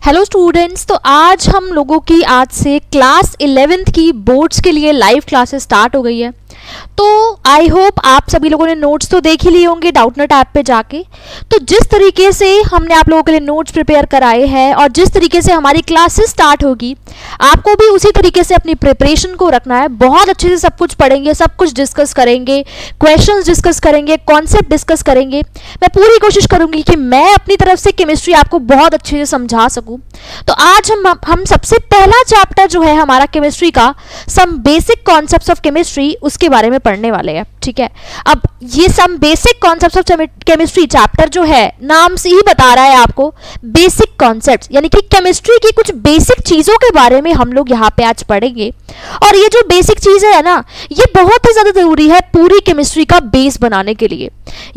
Hello students, तो आज हम लोगों की आज से क्लास 11th की बोर्ड्स के लिए लाइव क्लासेस स्टार्ट हो गई है। तो आई होप आप सभी लोगों ने नोट्स तो देख ही लिए होंगे डाउटनेट ऐप पे जाके। तो जिस तरीके से हमने आप लोगों के लिए नोट्स प्रिपेयर कराए हैं और जिस तरीके से हमारी क्लासेस स्टार्ट होगी, आपको भी उसी तरीके से अपनी प्रिपरेशन को रखना है। बहुत अच्छे से सब कुछ पढ़ेंगे, सब कुछ डिस्कस करेंगे, क्वेश्चंस डिस्कस करेंगे, कॉन्सेप्ट डिस्कस करेंगे। मैं पूरी कोशिश करूंगी कि मैं अपनी तरफ से केमिस्ट्री आपको बहुत अच्छे से समझा सकूं। तो आज हम सबसे पहला चैप्टर जो है हमारा केमिस्ट्री का, some basic concepts of chemistry, उसके बारे में पढ़ने वाले हैं। ठीक है, अब ये some basic concepts of chemistry chapter जो है, नाम से ही बता रहा है आपको बेसिक कॉन्सेप्ट्स, यानी कि केमिस्ट्री की कुछ बेसिक चीजों के बारे में हम लोग यहाँ पे आज पढ़ेंगे। और ये जो बेसिक चीजें है ना, ये बहुत ही ज्यादा जरूरी है पूरी केमिस्ट्री का बेस बनाने के लिए।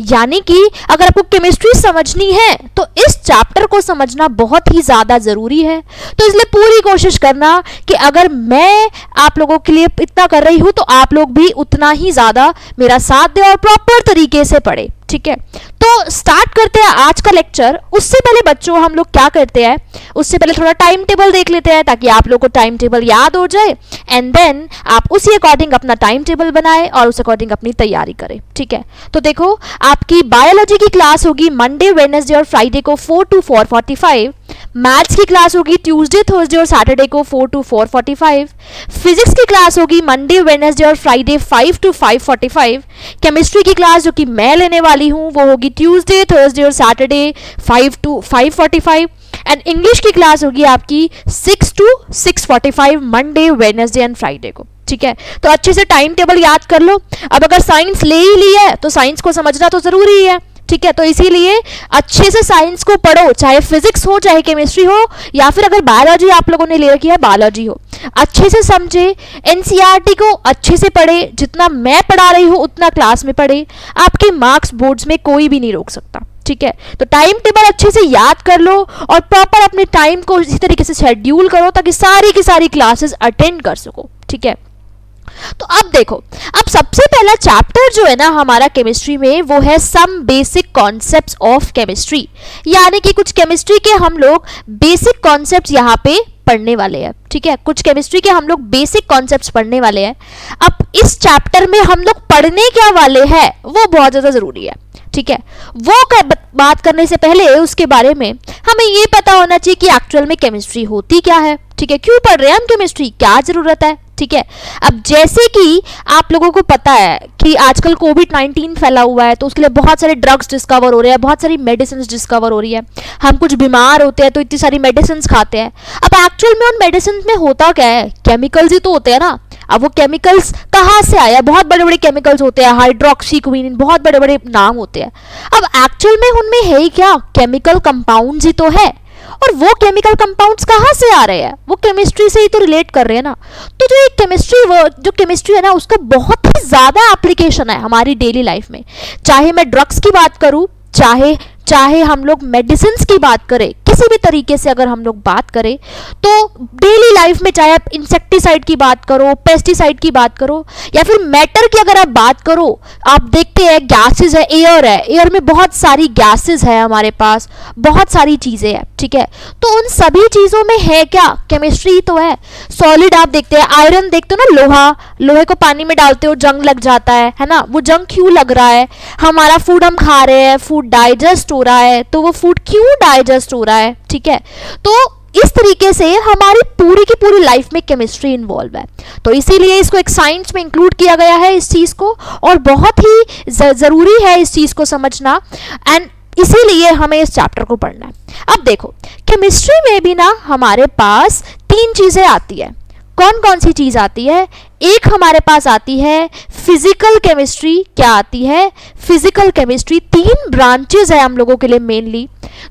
यानी कि अगर आपको केमिस्ट्री समझनी है तो इस चैप्टर को समझना बहुत ही ज्यादा जरूरी है। तो इसलिए पूरी कोशिश करना कि अगर मैं आप लोगों के लिए इतना कर रही हूं तो आप लोग भी उतना ही ज्यादा मेरा साथ दें और प्रॉपर तरीके से पढ़े। ठीक है, तो स्टार्ट करते हैं आज का लेक्चर। उससे पहले बच्चों हम लोग क्या करते हैं, उससे पहले थोड़ा टाइम टेबल देख लेते हैं ताकि आप लोग को टाइम टेबल याद हो जाए, एंड देन आप उसी अकॉर्डिंग अपना टाइम टेबल बनाए और उस अकॉर्डिंग अपनी तैयारी करें। ठीक है, तो देखो आपकी बायोलॉजी की क्लास होगी मंडे, वेडनेसडे और फ्राइडे को 4 to 4:45। मैथ्स की क्लास होगी ट्यूसडे, थर्सडे और सैटरडे को 4 to 4:45। फिजिक्स की क्लास होगी मंडे, वेडनेसडे और फ्राइडे 5 to 5:45। केमिस्ट्री की क्लास जो कि मैं लेने वाली हूं वो होगी ट्यूसडे, थर्सडे और सैटरडे 5 to 5:45। एंड इंग्लिश की क्लास होगी आपकी 6 to 6:45 Monday, Wednesday and Friday को। ठीक है, तो अच्छे से टाइम टेबल याद कर लो। अब अगर साइंस ले ही ली है तो साइंस को समझना तो जरूरी है। ठीक है, तो इसीलिए अच्छे से साइंस को पढ़ो, चाहे फिजिक्स हो, चाहे केमिस्ट्री हो, या फिर अगर बायोलॉजी आप लोगों ने ले रखी है बायोलॉजी हो, अच्छे से समझे। एनसीईआरटी को अच्छे से पढ़े, जितना मैं पढ़ा रही हूँ उतना क्लास में पढ़े। आपके मार्क्स बोर्ड्स में कोई भी नहीं रोक सकता। ठीक है, तो टाइम टेबल अच्छे से याद कर लो और प्रॉपर अपने टाइम को इसी तरीके से शेड्यूल करो ताकि सारी की सारी क्लासेस अटेंड कर सको। ठीक है, तो अब देखो, अब सबसे पहला चैप्टर जो है ना हमारा केमिस्ट्री में वो है some basic concepts of chemistry, यानी कि कुछ केमिस्ट्री के हम लोग बेसिक कॉन्सेप्ट्स यहाँ पे पढ़ने वाले हैं। ठीक है, कुछ केमिस्ट्री के हम लोग बेसिक कॉन्सेप्ट्स पढ़ने वाले हैं। अब इस चैप्टर में हम लोग पढ़ने क्या वाले हैं वो बहुत ज्यादा जरूरी है। ठीक है, वो बात करने से पहले उसके बारे में हमें ये पता होना चाहिए कि एक्चुअल में केमिस्ट्री होती क्या है। ठीक है, क्यों पढ़ रहे हैं हम केमिस्ट्री, क्या जरूरत है। ठीक है, अब जैसे कि आप लोगों को पता है कि आजकल कोविड-19 फैला हुआ है, तो उसके लिए बहुत सारे ड्रग्स डिस्कवर हो रहे हैं, बहुत सारी मेडिसिन डिस्कवर हो रही है। हम कुछ बीमार होते हैं तो इतनी सारी मेडिसिन खाते हैं। अब एक्चुअल में उन मेडिसिन में होता क्या है, केमिकल्स ही तो होते हैं ना। अब वो केमिकल्स कहाँ से आया, बहुत बड़े बड़े केमिकल्स होते हैं, हाइड्रोक्सी क्विनिन, बहुत बड़े बड़े नाम होते हैं। अब एक्चुअल में उनमें है ही क्या, केमिकल कंपाउंड्स ही तो है। और वो केमिकल कंपाउंड्स कहाँ से आ रहे हैं, वो केमिस्ट्री से ही तो रिलेट कर रहे हैं ना। तो जो केमिस्ट्री है ना, उसका बहुत ही ज्यादा एप्लीकेशन है हमारी डेली लाइफ में। चाहे मैं ड्रग्स की बात करूं, चाहे हम लोग मेडिसिन की बात करें, किसी भी तरीके से अगर हम लोग बात करें तो डेली लाइफ में, चाहे आप इंसेक्टिसाइड की बात करो, पेस्टिसाइड की बात करो, या फिर मैटर की अगर आप बात करो, आप देखते हैं गैसेस है, एयर में बहुत सारी गैसेस है हमारे पास, बहुत सारी चीजें हैं। ठीक है, तो उन सभी चीजों में है क्या, केमिस्ट्री तो है। सॉलिड आप देखते हैं, आयरन देखते हो ना, लोहे को पानी में डालते हो जंग लग जाता है ना। वो जंग क्यों लग रहा है, हमारा फूड हम खा रहे हैं, फूड डाइजेस्ट हो रहा है, तो वो फूड क्यों डाइजेस्ट हो रहा है। ठीक है, तो इस तरीके से हमारी पूरी की पूरी लाइफ में केमिस्ट्री इन्वॉल्व है। तो इसीलिए इसको एक साइंस में इंक्लूड किया गया है इस चीज को, और बहुत ही जरूरी है इस चीज को समझना, एंड इसीलिए हमें इस चैप्टर को पढ़ना है। अब देखो, केमिस्ट्री में भी ना हमारे पास 3 चीजें आती है। कौन कौन सी चीज आती है, एक हमारे पास आती है फिजिकल केमिस्ट्री। क्या आती है, फिजिकल केमिस्ट्री। 3 ब्रांचेस है हम लोगों के लिए मेनली।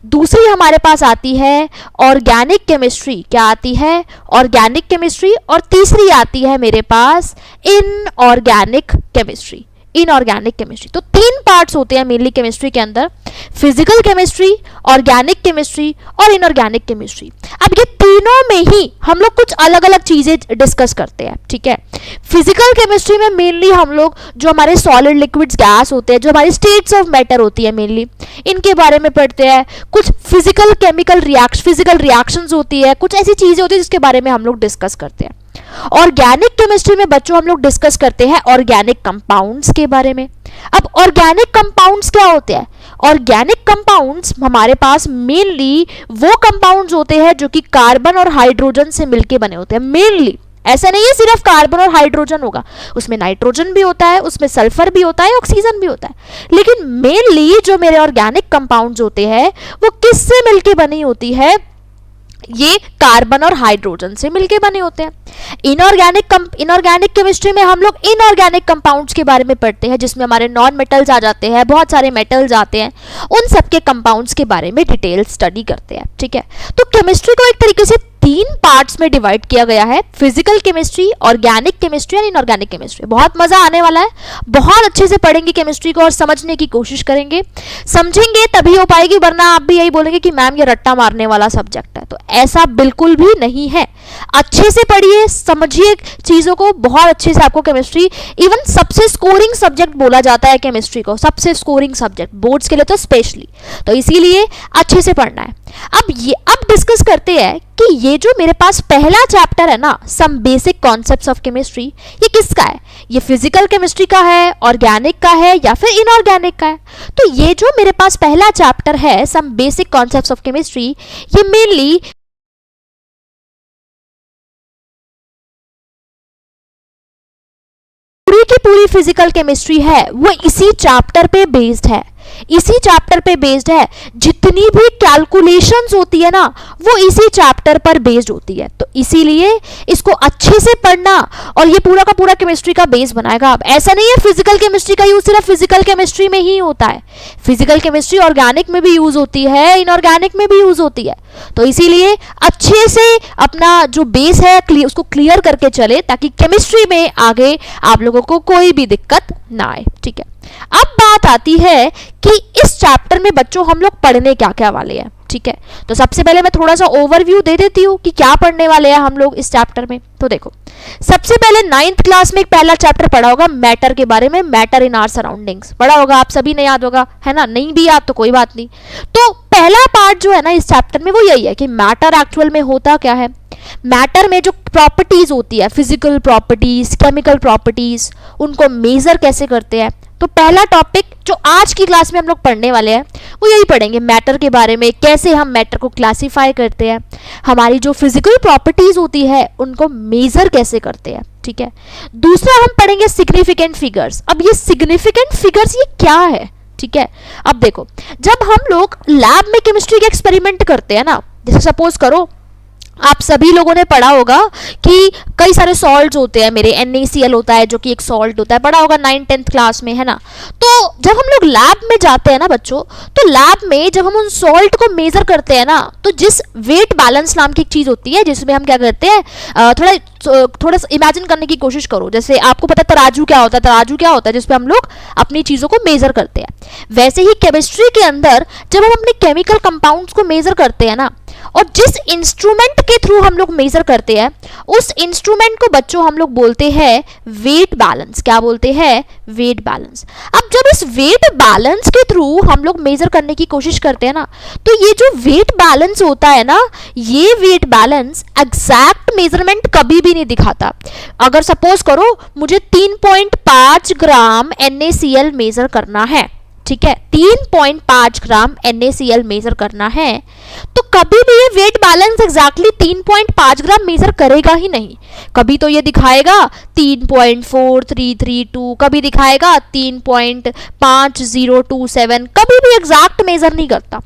दूसरी हमारे पास आती है ऑर्गेनिक केमिस्ट्री। क्या आती है, ऑर्गेनिक केमिस्ट्री। और तीसरी आती है मेरे पास इनऑर्गेनिक केमिस्ट्री। Inorganic chemistry. तो 3 पार्ट्स होते हैं मेनली केमिस्ट्री के अंदर, फिजिकल केमिस्ट्री, ऑर्गेनिक केमिस्ट्री और इनऑर्गेनिक केमिस्ट्री। अब ये तीनों में ही हम लोग कुछ अलग अलग चीजें डिस्कस करते हैं, ठीक है। फिजिकल केमिस्ट्री में मेनली हम लोग जो हमारे सॉलिड लिक्विड्स गैस होते हैं, जो हमारी स्टेट्स ऑफ मैटर होती है मेनली, इनके बारे में पढ़ते हैं। कुछ फिजिकल रिएक्शंस होती है, कुछ ऐसी चीजें होती है जिसके बारे में हम लोग डिस्कस करते हैं। ऑर्गेनिक केमिस्ट्री में बच्चों हम लोग डिस्कस करते हैं ऑर्गेनिक कंपाउंड्स के बारे में। अब ऑर्गेनिक कंपाउंड्स क्या होते हैं? ऑर्गेनिक कंपाउंड्स हमारे पास मेनली वो कंपाउंड्स होते हैं जो कि कार्बन और हाइड्रोजन से मिलके बने होते हैं। मेनली ऐसा नहीं है सिर्फ कार्बन और हाइड्रोजन होगा, उसमें नाइट्रोजन भी होता है, उसमें सल्फर भी होता है, ऑक्सीजन भी होता है, लेकिन मेनली जो मेरे ऑर्गेनिक कंपाउंड्स होते हैं वो किससे मिलके बनी होती है? ये कार्बन और हाइड्रोजन से मिलके बने होते हैं। इनऑर्गेनिक केमिस्ट्री में हम लोग इनऑर्गेनिक कंपाउंड्स के बारे में पढ़ते हैं, जिसमें हमारे नॉन मेटल्स आ जाते हैं, बहुत सारे मेटल्स आते हैं, उन सब के कंपाउंड्स के बारे में डिटेल स्टडी करते हैं, ठीक है। तो केमिस्ट्री को एक तरीके से 3 पार्ट्स में डिवाइड किया गया है, फिजिकल केमिस्ट्री, ऑर्गेनिक केमिस्ट्री और इनऑर्गेनिक केमिस्ट्री। बहुत मजा आने वाला है, बहुत अच्छे से पढ़ेंगे केमिस्ट्री को और समझने की कोशिश करेंगे, समझेंगे तभी हो पाएगी, वरना आप भी यही बोलेंगे कि मैम ये रट्टा मारने वाला सब्जेक्ट है। तो ऐसा बिल्कुल भी नहीं है, अच्छे से पढ़िए, समझिए चीजों को, बहुत अच्छे से आपको केमिस्ट्री, इवन सबसे स्कोरिंग सब्जेक्ट बोला जाता है केमिस्ट्री को, सबसे स्कोरिंग सब्जेक्ट बोर्ड्स के लिए तो स्पेशली, तो इसीलिए अच्छे से पढ़ना है। अब डिस्कस करते हैं कि ये जो मेरे पास पहला चैप्टर है ना, some basic concepts of chemistry, ये किसका है? ये फिजिकल केमिस्ट्री का है, ऑर्गेनिक का है या फिर इनऑर्गेनिक का है? तो ये जो मेरे पास पहला चैप्टर है, some basic concepts of chemistry, ये मेनली पूरी की पूरी फिजिकल केमिस्ट्री है वो इसी चैप्टर पे बेस्ड है, इसी चैप्टर पे बेस्ड है। जितनी भी कैलकुलेशंस होती है ना वो इसी चैप्टर पर बेस्ड होती है, तो इसीलिए इसको अच्छे से पढ़ना और ये पूरा का पूरा केमिस्ट्री का बेस बनाएगा। अब ऐसा नहीं है फिजिकल केमिस्ट्री का यूज सिर्फ फिजिकल केमिस्ट्री में ही होता है, फिजिकल केमिस्ट्री ऑर्गेनिक में भी यूज होती है, इनऑर्गेनिक में भी यूज होती है। तो इसीलिए अच्छे से अपना जो बेस है उसको क्लियर करके चले, ताकि केमिस्ट्री में आगे आप लोगों को कोई भी दिक्कत ना आए, ठीक है। अब बात आती है कि इस चैप्टर में बच्चों हम लोग पढ़ने क्या क्या वाले हैं, ठीक है। तो सबसे पहले मैं थोड़ा सा ओवरव्यू दे देती हूँ कि क्या पढ़ने वाले हैं हम लोग इस चैप्टर में। तो देखो, सबसे पहले 9th क्लास में एक पहला चैप्टर पढ़ा होगा मैटर के बारे में, मैटर इन आवर सराउंडिंग्स पढ़ा होगा, आप सभी ने याद होगा, है ना? नहीं भी याद तो कोई बात नहीं। तो पहला पार्ट जो है ना इस चैप्टर में वो यही है कि मैटर एक्चुअल में होता क्या है, मैटर में जो प्रॉपर्टीज होती है, फिजिकल प्रॉपर्टीज, केमिकल प्रॉपर्टीज, उनको मेजर कैसे करते हैं। तो पहला टॉपिक जो आज की क्लास में हम लोग पढ़ने वाले हैं वो यही पढ़ेंगे, मैटर के बारे में, कैसे हम मैटर को क्लासिफाई करते हैं, हमारी जो फिजिकल प्रॉपर्टीज होती है उनको मेजर कैसे करते हैं, ठीक है। दूसरा हम पढ़ेंगे सिग्निफिकेंट फिगर्स। अब ये सिग्निफिकेंट फिगर्स ये क्या है, ठीक है। अब देखो, जब हम लोग लैब में केमिस्ट्री के एक्सपेरिमेंट करते हैं ना, जैसे सपोज करो आप सभी लोगों ने पढ़ा होगा कि कई सारे सॉल्ट्स होते हैं, मेरे NaCl होता है जो कि एक सॉल्ट होता है, पढ़ा होगा 9th-10th क्लास में, है ना। तो जब हम लोग लैब में जाते हैं ना बच्चों, तो लैब में जब हम उन सॉल्ट को मेजर करते हैं ना, तो जिस वेट बैलेंस नाम की एक चीज होती है जिसमें हम क्या करते हैं, थोड़ा इमेजिन करने की कोशिश करो। जैसे आपको पता है तराजू क्या होता है, तराजू क्या होता है जिसपे हम लोग अपनी चीजों को मेजर करते हैं। वैसे ही केमिस्ट्री के अंदर जब हम अपने केमिकल कंपाउंड्स को मेजर करते हैं ना, और जिस इंस्ट्रूमेंट के थ्रू हम लोग मेजर करते हैं उस इंस्ट्रूमेंट को बच्चों हम लोग बोलते हैं वेट बैलेंस। क्या बोलते हैं? Weight balance. अब जब इस वेट बैलेंस के थ्रू हम लोग मेजर करने की कोशिश करते हैं ना, तो ये जो वेट बैलेंस होता है ना, ये वेट बैलेंस एग्जैक्ट मेजरमेंट कभी भी नहीं दिखाता। अगर सपोज करो मुझे 3.5 ग्राम NaCl मेजर करना है, ठीक है, 3.5 ग्राम NaCl मेजर करना है, तो कभी भी ये वेट बैलेंस एग्जैक्टली 3.5 ग्राम मेजर करेगा ही नहीं। कभी तो ये दिखाएगा 3.4332, कभी दिखाएगा 3.5027, कभी भी एग्जैक्ट मेजर नहीं करता।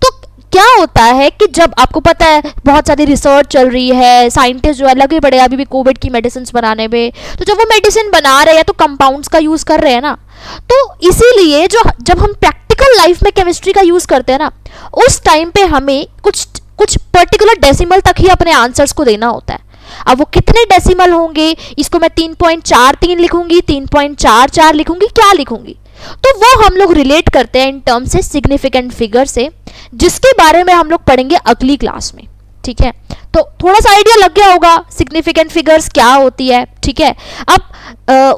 तो क्या होता है कि जब आपको पता है बहुत सारी रिसर्च चल रही है, साइंटिस्ट जो है लगे पड़े अभी भी कोविड की मेडिसिन बनाने में, तो जब वो मेडिसिन बना रहे हैं तो कंपाउंड्स का यूज कर रहे हैं ना, तो इसीलिए जब हम प्रैक्टिकल लाइफ में केमिस्ट्री का यूज करते हैं ना, उस टाइम पे हमें कुछ पर्टिकुलर डेसिमल तक ही अपने आंसर्स को देना होता है। अब वो कितने डेसिमल होंगे, इसको मैं 3.43 लिखूंगी, 3.44 लिखूंगी, क्या लिखूंगी, तो वो हम लोग रिलेट करते हैं इन टर्म से सिग्निफिकेंट फिगर से, जिसके बारे में हम लोग पढ़ेंगे अगली क्लास में। ठीक है, तो थोड़ा सा आइडिया लग गया होगा सिग्निफिकेंट फिगर्स क्या होती है। ठीक है, अब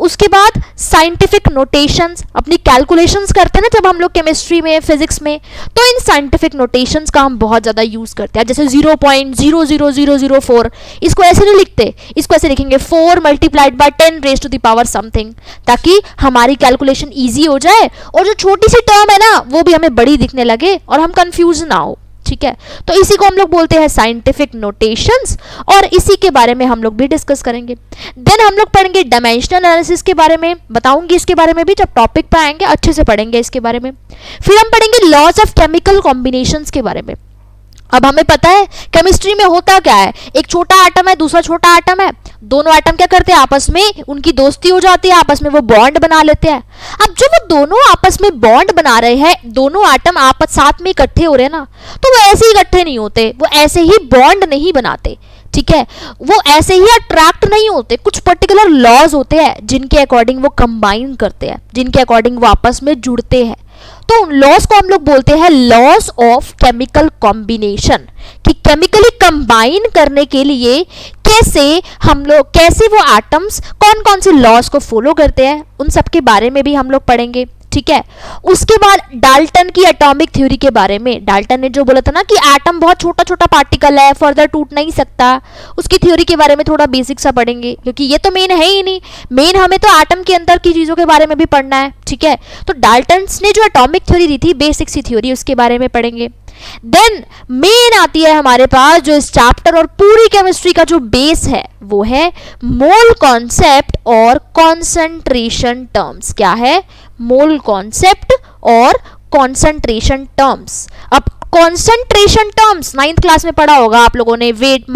उसके बाद साइंटिफिक नोटेशंस, अपनी कैलकुलेशंस करते हैं ना जब हम लोग केमिस्ट्री में, फिजिक्स में, तो इन साइंटिफिक नोटेशंस का हम बहुत ज़्यादा यूज़ करते हैं। जैसे 0.00004, इसको ऐसे नहीं लिखते, इसको ऐसे लिखेंगे 4 multiplied by 10 raise to the power something, ताकि हमारी कैलकुलेशन ईजी हो जाए और जो छोटी सी टर्म है ना वो भी हमें बड़ी दिखने लगे और हम कंफ्यूज ना हो। ठीक है, तो इसी को हम लोग बोलते हैं साइंटिफिक नोटेशंस, और इसी के बारे में हम लोग भी डिस्कस करेंगे। देन हम लोग पढ़ेंगे डायमेंशनल एनालिसिस के बारे में, बताऊंगी इसके बारे में भी, जब टॉपिक पे आएंगे अच्छे से पढ़ेंगे इसके बारे में। फिर हम पढ़ेंगे लॉज ऑफ केमिकल कॉम्बिनेशंस के बारे में। अब हमें पता है केमिस्ट्री में होता क्या है, एक छोटा एटम है, दूसरा छोटा एटम है, दोनों एटम क्या करते हैं, आपस में उनकी दोस्ती हो जाती है, आपस में वो बॉन्ड बना लेते हैं। अब जब वो दोनों आपस में बॉन्ड बना रहे हैं, दोनों एटम आपस साथ में इकट्ठे हो रहे हैं ना, तो वो ऐसे ही इकट्ठे नहीं होते, वो ऐसे ही बॉन्ड नहीं बनाते। ठीक है, वो ऐसे ही अट्रैक्ट नहीं होते, कुछ पर्टिकुलर लॉज होते हैं जिनके अकॉर्डिंग वो कंबाइन करते हैं, जिनके अकॉर्डिंग वो आपस में जुड़ते हैं। तो लॉस को हम लोग बोलते हैं लॉस ऑफ केमिकल कॉम्बिनेशन, कि केमिकली कंबाइन करने के लिए कैसे वो एटम्स कौन कौन से लॉस को फॉलो करते हैं, उन सब के बारे में भी हम लोग पढ़ेंगे। ठीक है, उसके बाद डाल्टन की एटॉमिक थ्योरी के बारे में, डाल्टन ने जो बोला था ना कि एटम बहुत छोटा छोटा पार्टिकल है, फर्दर टूट नहीं सकता, उसकी थ्योरी के बारे में थोड़ा बेसिक सा पढ़ेंगे, क्योंकि ये तो मेन है ही नहीं, मेन हमें तो एटम के अंदर की चीज़ों के बारे में भी पढ़ना है। ठीक है, तो डाल्टन ने जो एटॉमिक थ्योरी दी थी, बेसिक सी थ्योरी, उसके बारे में पढ़ेंगे। देन मेन आती है हमारे पास जो इस चैप्टर और पूरी केमिस्ट्री का जो बेस है, वो है मोल कॉन्सेप्ट और कॉन्सेंट्रेशन टर्म्स। क्या है, मोल कॉन्सेप्ट और कॉन्सेंट्रेशन टर्म्स। अब कॉन्सेंट्रेशन टर्म्स 9th क्लास में पढ़ा होगा आप लोगों ने, वेट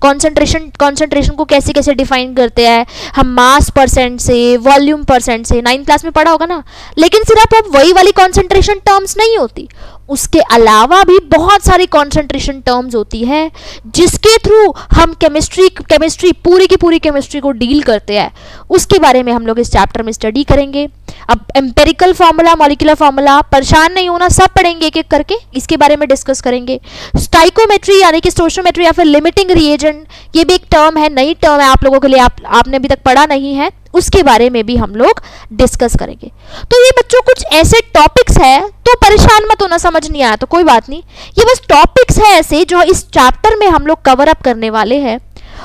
कॉन्सेंट्रेशन को कैसे कैसे डिफाइन करते हैं हम, मास परसेंट से, वॉल्यूम परसेंट से, 9th क्लास में पढ़ा होगा ना। लेकिन सिर्फ अब वही वाली कॉन्सेंट्रेशन टर्म्स नहीं होती, उसके अलावा भी बहुत सारी कॉन्सेंट्रेशन टर्म्स होती है जिसके थ्रू हम केमिस्ट्री पूरी की पूरी केमिस्ट्री को डील करते हैं, उसके बारे में हम लोग इस चैप्टर में स्टडी करेंगे। अब एम्पेरिकल फार्मूला, मॉलिक्यूलर फार्मूला, परेशान नहीं होना, सब पढ़ेंगे एक एक करके, इसके बारे में डिस्कस करेंगे। स्टाइकोमेट्री यानी कि स्टोइचियोमेट्री या फिर लिमिटिंग रिएजेंट, ये भी एक टर्म है, नई टर्म है आप लोगों के लिए, आपने अभी तक पढ़ा नहीं है, उसके बारे में भी हम लोग डिस्कस करेंगे। तो ये बच्चों कुछ ऐसे टॉपिक्स है, तो परेशान मत होना, समझ नहीं आया तो कोई बात नहीं, ये बस टॉपिक्स है ऐसे जो इस चैप्टर में हम लोग कवर अप करने वाले हैं,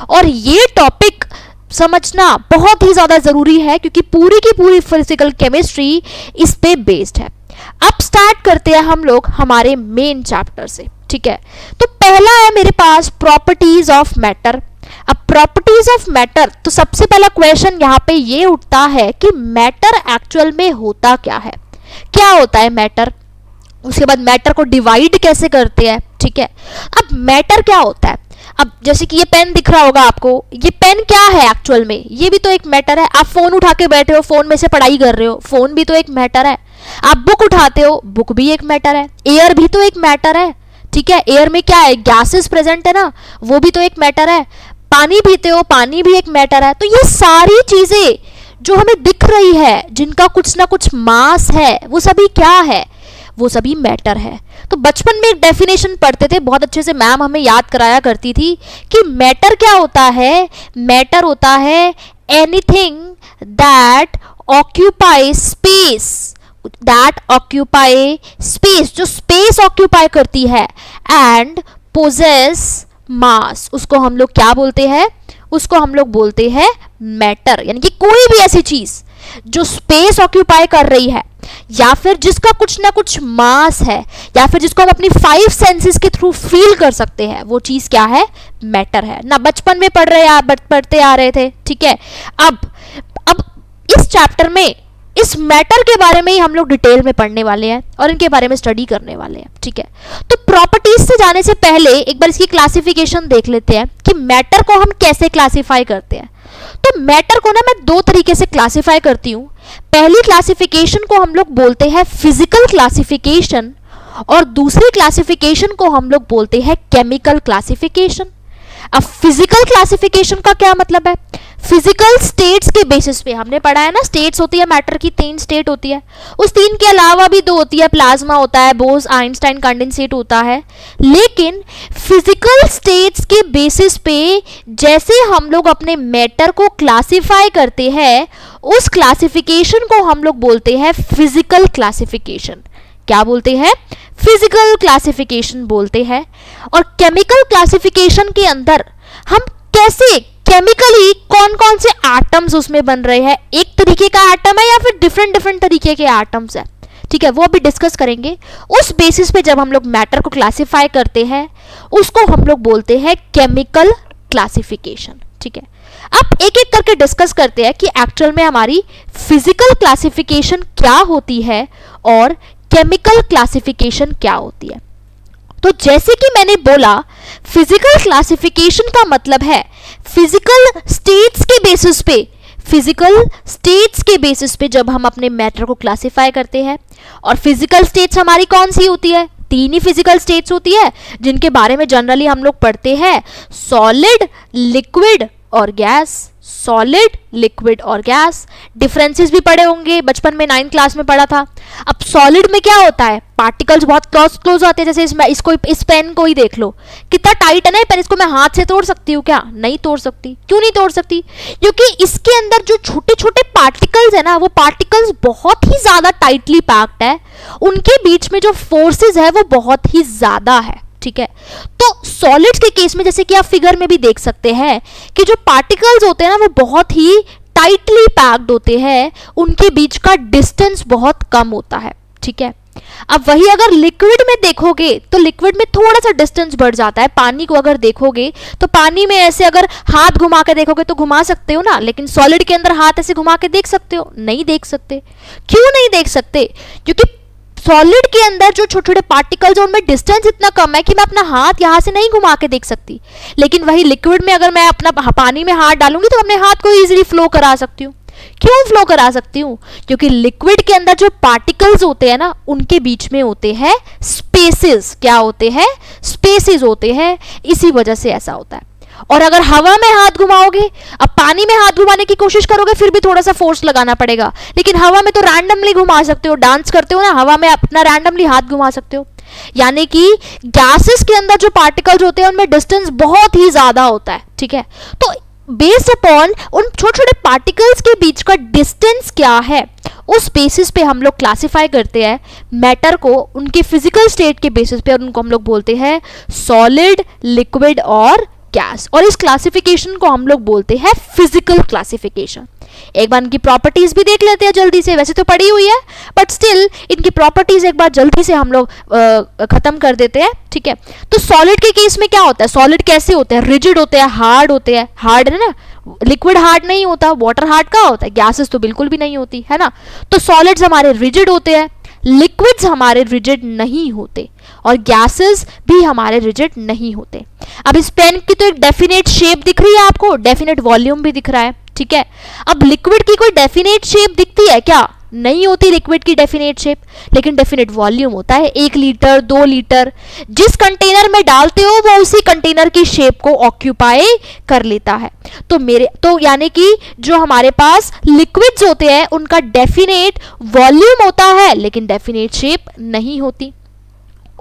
और ये टॉपिक समझना बहुत ही ज्यादा जरूरी है क्योंकि पूरी की पूरी फिजिकल केमिस्ट्री इस पे बेस्ड है। अब स्टार्ट करते हैं हम लोग हमारे मेन चैप्टर से। ठीक है, तो पहला है मेरे पास प्रॉपर्टीज ऑफ मैटर। अब प्रॉपर्टीज ऑफ मैटर, तो सबसे पहला क्वेश्चन यहाँ पे ये उठता है कि मैटर एक्चुअल में होता क्या है, क्या होता है मैटर, उसके बाद मैटर को डिवाइड कैसे करते हैं। ठीक है, अब मैटर क्या होता है, अब जैसे कि ये पेन दिख रहा होगा आपको, ये पेन क्या है एक्चुअल में, ये भी तो एक मैटर है। आप फोन उठा के बैठे हो, फोन में से पढ़ाई कर रहे हो, फोन भी तो एक मैटर है। आप बुक उठाते हो, बुक भी एक मैटर है। एयर भी तो एक मैटर है। ठीक है, एयर में क्या है, गैसेस प्रेजेंट है ना, वो भी तो एक मैटर है। पानी पीते हो, पानी भी एक मैटर है। तो ये सारी चीजें जो हमें दिख रही है, जिनका कुछ ना कुछ मास है, वो सभी क्या है, वो सभी मैटर है। तो बचपन में एक डेफिनेशन पढ़ते थे बहुत अच्छे से, मैम हमें याद कराया करती थी कि मैटर क्या होता है, मैटर होता है एनीथिंग दैट ऑक्यूपाई स्पेस, जो स्पेस ऑक्यूपाई करती है, एंड पोजेस मास, उसको हम लोग क्या बोलते हैं, उसको हम लोग बोलते हैं मैटर। यानी कि कोई भी ऐसी चीज जो स्पेस ऑक्यूपाई कर रही है, या फिर जिसका कुछ ना कुछ मास है, या फिर जिसको हम अपनी 5 सेंसेस के थ्रू फील कर सकते हैं, वो चीज क्या है, मैटर है ना। बचपन में पढ़ते आ रहे थे। ठीक है, अब इस चैप्टर में इस मैटर के बारे में ही हम लोग डिटेल में पढ़ने वाले हैं और इनके बारे में स्टडी करने वाले हैं। ठीक है, तो प्रॉपर्टीज से जाने से पहले एक बार इसकी क्लासिफिकेशन देख लेते हैं कि मैटर को हम कैसे क्लासिफाई करते हैं। तो मैटर को ना मैं 2 तरीके से क्लासिफाई करती हूँ। पहली क्लासिफिकेशन को हम लोग बोलते हैं फिजिकल क्लासिफिकेशन, और दूसरी क्लासिफिकेशन को हम लोग बोलते हैं केमिकल क्लासिफिकेशन। अब फिजिकल क्लासिफिकेशन का क्या मतलब है? फिजिकल स्टेट्स के बेसिस पे, हमने पढ़ा है ना, स्टेट्स होती है मैटर की, 3 स्टेट होती है, उस 3 के अलावा भी 2 होती है, प्लाज्मा होता है, बोस आइंस्टाइन कंडेंसेट होता है। लेकिन फिजिकल स्टेट्स के बेसिस पे जैसे हम लोग अपने मैटर को क्लासिफाई करते हैं, उस क्लासिफिकेशन को हम लोग बोलते हैं फिजिकल क्लासिफिकेशन। क्या बोलते हैं? फिजिकल क्लासिफिकेशन बोलते हैं। और केमिकल क्लासिफिकेशन के अंदर हम कैसे केमिकली कौन कौन से एटम्स उसमें बन रहे हैं, एक तरीके का एटम है या फिर डिफरेंट डिफरेंट तरीके के एटम्स है, ठीक है, वो अभी डिस्कस करेंगे। उस बेसिस पे जब हम लोग मैटर को क्लासिफाई करते हैं उसको हम लोग बोलते हैं केमिकल क्लासिफिकेशन, ठीक है। अब एक एक करके डिस्कस करते हैं कि एक्चुअल में हमारी फिजिकल क्लासिफिकेशन क्या होती है और केमिकल क्लासिफिकेशन क्या होती है। तो जैसे कि मैंने बोला, फिजिकल क्लासिफिकेशन का मतलब है फिजिकल स्टेट्स के बेसिस पे, फिजिकल स्टेट्स के बेसिस पे जब हम अपने मैटर को क्लासिफाई करते हैं। और फिजिकल स्टेट्स हमारी कौन सी होती है? 3 ही फिजिकल स्टेट्स होती है जिनके बारे में जनरली हम लोग पढ़ते हैं, सॉलिड, लिक्विड और गैस। सॉलिड, लिक्विड और गैस। डिफरेंसेस भी पढ़े होंगे, बचपन में 9th क्लास में पढ़ा था। अब सॉलिड में क्या होता है? पार्टिकल्स बहुत क्लोज आते हैं, जैसे इस पेन को ही देख लो, कितना टाइट है ना ये पेन, इसको मैं हाथ से तोड़ सकती हूँ क्या? नहीं तोड़ सकती। क्यों नहीं तोड़ सकती? क्योंकि इसके अंदर जो छोटे छोटे पार्टिकल्स है ना, वो पार्टिकल्स बहुत ही ज्यादा टाइटली पैक्ड है, उनके बीच में जो फोर्सेस है वो बहुत ही ज्यादा है, ठीक है। तो सॉलिड्स के केस में जैसे कि आप फिगर में भी देख सकते हैं कि जो पार्टिकल्स होते हैं ना वो बहुत ही टाइटली पैक्ड होते हैं, उनके बीच का डिस्टेंस बहुत कम होता है, ठीक है। अब वही अगर लिक्विड में देखोगे तो लिक्विड में थोड़ा सा डिस्टेंस बढ़ जाता है। पानी को अगर देखोगे तो पानी में ऐसे अगर हाथ घुमा के देखोगे तो घुमा सकते हो ना, लेकिन सॉलिड के अंदर हाथ ऐसे घुमा के देख सकते हो? नहीं देख सकते। क्यों नहीं देख सकते? क्योंकि सॉलिड के अंदर जो छोटे छोटे पार्टिकल्स हैं उनमें डिस्टेंस इतना कम है कि मैं अपना हाथ यहां से नहीं घुमा के देख सकती। लेकिन वही लिक्विड में अगर मैं अपना पानी में हाथ डालूंगी तो अपने हाथ को इजीली फ्लो करा सकती हूँ। क्यों फ्लो करा सकती हूँ? क्योंकि लिक्विड के अंदर जो पार्टिकल्स होते हैं ना, उनके बीच में होते हैं स्पेसेस। क्या होते हैं? स्पेसेस होते हैं, इसी वजह से ऐसा होता है। और अगर हवा में हाथ घुमाओगे, अब पानी में हाथ घुमाने की कोशिश करोगे फिर भी थोड़ा सा फोर्स लगाना पड़ेगा, लेकिन हवा में तो रैंडमली घुमा सकते हो, डांस करते हो ना, हवा में अपना रैंडमली हाथ घुमा सकते हो। यानी कि गैसेस के अंदर जो पार्टिकल्स होते हैं उनमें डिस्टेंस बहुत ही ज्यादा होता है, ठीक है। तो बेस्ड अपॉन उन छोटे छोटे पार्टिकल्स के बीच का डिस्टेंस क्या है, उस बेसिस पे हम लोग क्लासिफाई करते हैं मैटर को, उनके फिजिकल स्टेट के बेसिस पे, और उनको हम लोग बोलते हैं सॉलिड, लिक्विड और गैस। और इस क्लासिफिकेशन को हम लोग बोलते हैं फिजिकल क्लासिफिकेशन। एक बार इनकी प्रॉपर्टीज भी देख लेते हैं जल्दी से, वैसे तो पढ़ी हुई है बट स्टिल इनकी प्रॉपर्टीज एक बार जल्दी से हम लोग खत्म कर देते हैं, ठीक है। तो सॉलिड के केस में क्या होता है? सॉलिड कैसे होते हैं? रिजिड होते हैं, हार्ड होते हैं। हार्ड है ना, लिक्विड हार्ड नहीं होता, वाटर हार्ड का होता है, गैसेस तो बिल्कुल भी नहीं होती है ना। तो सॉलिड्स हमारे रिजिड होते हैं, लिक्विड्स हमारे रिजिड नहीं होते, और गैसेस भी हमारे रिजिड नहीं होते। अब इस पेन की तो एक डेफिनेट शेप दिख रही है आपको, डेफिनेट वॉल्यूम भी दिख रहा है, ठीक है। अब लिक्विड की कोई डेफिनेट शेप दिखती है क्या? नहीं होती लिक्विड की डेफिनेट शेप, लेकिन डेफिनेट वॉल्यूम होता है। 1 लीटर, 2 लीटर, जिस कंटेनर में डालते हो वो उसी कंटेनर की शेप को ऑक्यूपाई कर लेता है। तो यानी कि जो हमारे पास लिक्विड्स होते हैं उनका डेफिनेट वॉल्यूम होता है लेकिन डेफिनेट शेप नहीं होती।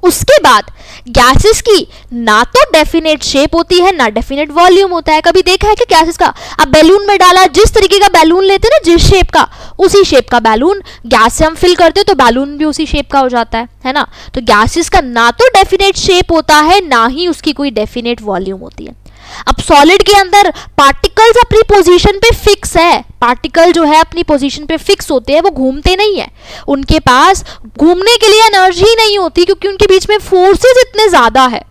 उसके बाद गैसेस की ना तो डेफिनेट शेप होती है ना डेफिनेट वॉल्यूम होता है। कभी देखा है कि गैसेस का, अब बैलून में डाला, जिस तरीके का बैलून लेते हैं ना, जिस शेप का, उसी शेप का बैलून गैस से हम फिल करते हैं तो बैलून भी उसी शेप का हो जाता है ना। तो गैसेस का ना तो डेफिनेट शेप होता है ना ही उसकी कोई डेफिनेट वॉल्यूम होती है। अब सॉलिड के अंदर पार्टिकल्स अपनी पोजीशन पे फिक्स है, पार्टिकल जो है अपनी पोजीशन पे फिक्स होते हैं, वो घूमते नहीं है, उनके पास घूमने के लिए एनर्जी नहीं होती क्योंकि उनके बीच में फोर्सेस इतने ज्यादा है।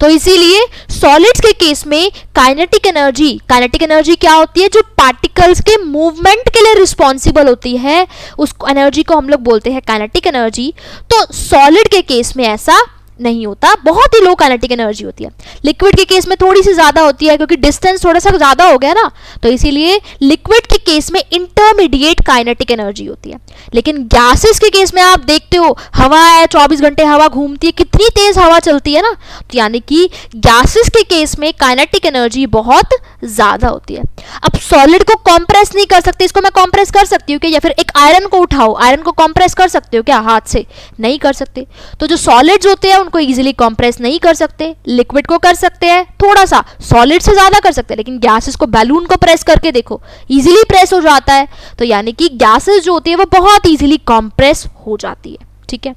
तो इसीलिए सॉलिड्स के केस में काइनेटिक एनर्जी क्या होती है? जो पार्टिकल्स के मूवमेंट के लिए रिस्पॉन्सिबल होती है, उस एनर्जी को हम लोग बोलते हैं काइनेटिक एनर्जी। तो सॉलिड के केस में ऐसा नहीं होता, बहुत ही लो काइनेटिक एनर्जी होती है। लिक्विड के केस में थोड़ी सी ज्यादा होती है क्योंकि डिस्टेंस थोड़ा सा ज्यादा हो गया ना, तो इसीलिए लिक्विड के केस में इंटरमीडिएट काइनेटिक एनर्जी होती है। लेकिन गैसेस के केस में आप देखते हो हवा है, 24 घंटे हवा घूमती है, कितनी तेज हवा चलती है ना, तो यानी कि गैसेस के केस में काइनेटिक एनर्जी बहुत ज्यादा होती है। अब सॉलिड को कंप्रेस नहीं कर सकते, इसको मैं कंप्रेस कर सकती हूँ क्या, या फिर एक आयरन को उठाओ, आयरन को कंप्रेस कर सकते हो क्या हाथ से, नहीं कर सकते। तो जो सॉलिड्स होते हैं उनको इजीली कंप्रेस नहीं कर सकते, लिक्विड को कर सकते हैं थोड़ा सा, सॉलिड से ज्यादा कर सकते हैं, लेकिन गैसेस को बैलून को प्रेस करके देखो इजीली प्रेस हो जाता है। तो यानी कि गैसेस जो होती है वो बहुत इजीली कंप्रेस हो जाती है, ठीक है।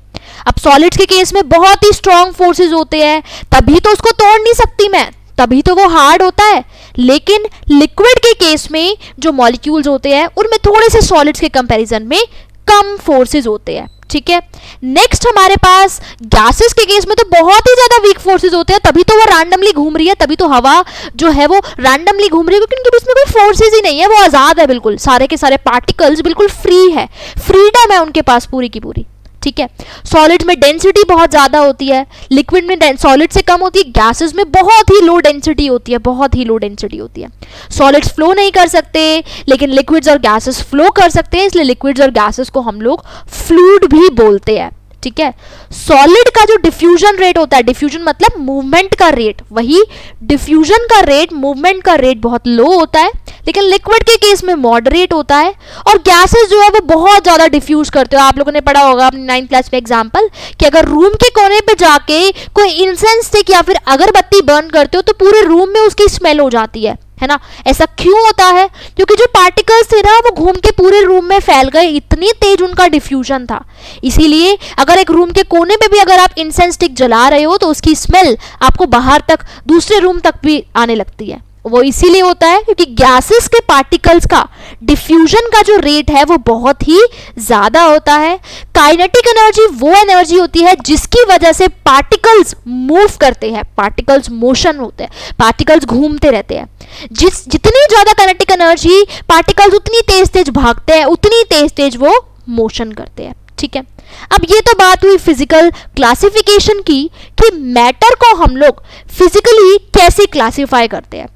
अब सॉलिड्स के केस में बहुत ही स्ट्रॉन्ग फोर्सेस होते हैं, तभी तो उसको तोड़ नहीं सकती मैं, तभी तो वो हार्ड होता है। लेकिन लिक्विड के केस में जो मॉलिक्यूल्स होते हैं उनमें थोड़े से सॉलिड्स के कंपैरिजन में कम फोर्सेस होते हैं, ठीक है। नेक्स्ट हमारे पास गैसेस के केस में तो बहुत ही ज्यादा वीक फोर्सेस होते हैं, तभी तो वो रैंडमली घूम रही है, तभी तो हवा जो है वो रैंडमली घूम रही है, क्योंकि उनके उसमें कोई फोर्सेस ही नहीं है, वो आजाद है बिल्कुल, सारे के सारे पार्टिकल्स बिल्कुल फ्री है, फ्रीडम है उनके पास पूरी की पूरी, ठीक है। सॉलिड में डेंसिटी बहुत ज्यादा होती है, लिक्विड में सॉलिड से कम होती है, गैसेस में बहुत ही लो डेंसिटी होती है, बहुत ही लो डेंसिटी होती है। सॉलिड्स फ्लो नहीं कर सकते, लेकिन लिक्विड्स और गैसेस फ्लो कर सकते हैं, इसलिए लिक्विड्स और गैसेस को हम लोग फ्लूइड भी बोलते हैं, ठीक है। सॉलिड का जो डिफ्यूजन रेट होता है, डिफ्यूजन मतलब मूवमेंट का रेट, वही डिफ्यूजन का रेट, मूवमेंट का रेट बहुत लो होता है, लेकिन लिक्विड के केस में मॉडरेट होता है। और गैसेस जो है वो बहुत ज्यादा डिफ्यूज करते हो, आप लोगों ने पढ़ा होगा अपनी 9th क्लास में एग्जांपल कि अगर रूम के कोने पे जाके कोई इंसेंस स्टिक या फिर अगरबत्ती बर्न करते हो तो पूरे रूम में उसकी स्मेल हो जाती है ना। ऐसा क्यों होता है, क्योंकि जो पार्टिकल्स थे ना वो घूम के पूरे रूम में फैल गए, इतनी तेज उनका डिफ्यूजन था। इसीलिए अगर एक रूम के कोने पे भी अगर आप इंसेंस स्टिक जला रहे हो तो उसकी स्मेल आपको बाहर तक, दूसरे रूम तक भी आने लगती है। वो इसीलिए होता है क्योंकि गैसेस के पार्टिकल्स का डिफ्यूजन का जो रेट है वो बहुत ही ज्यादा होता है। काइनेटिक एनर्जी वो एनर्जी होती है जिसकी वजह से पार्टिकल्स मूव करते हैं, पार्टिकल्स मोशन होते हैं, पार्टिकल्स घूमते रहते हैं। जितनी ज्यादा काइनेटिक एनर्जी, पार्टिकल्स उतनी तेज तेज भागते हैं, उतनी तेज तेज वो मोशन करते हैं, ठीक है। अब ये तो बात हुई फिजिकल क्लासिफिकेशन की कि मैटर को हम लोग फिजिकली कैसे क्लासिफाई करते हैं।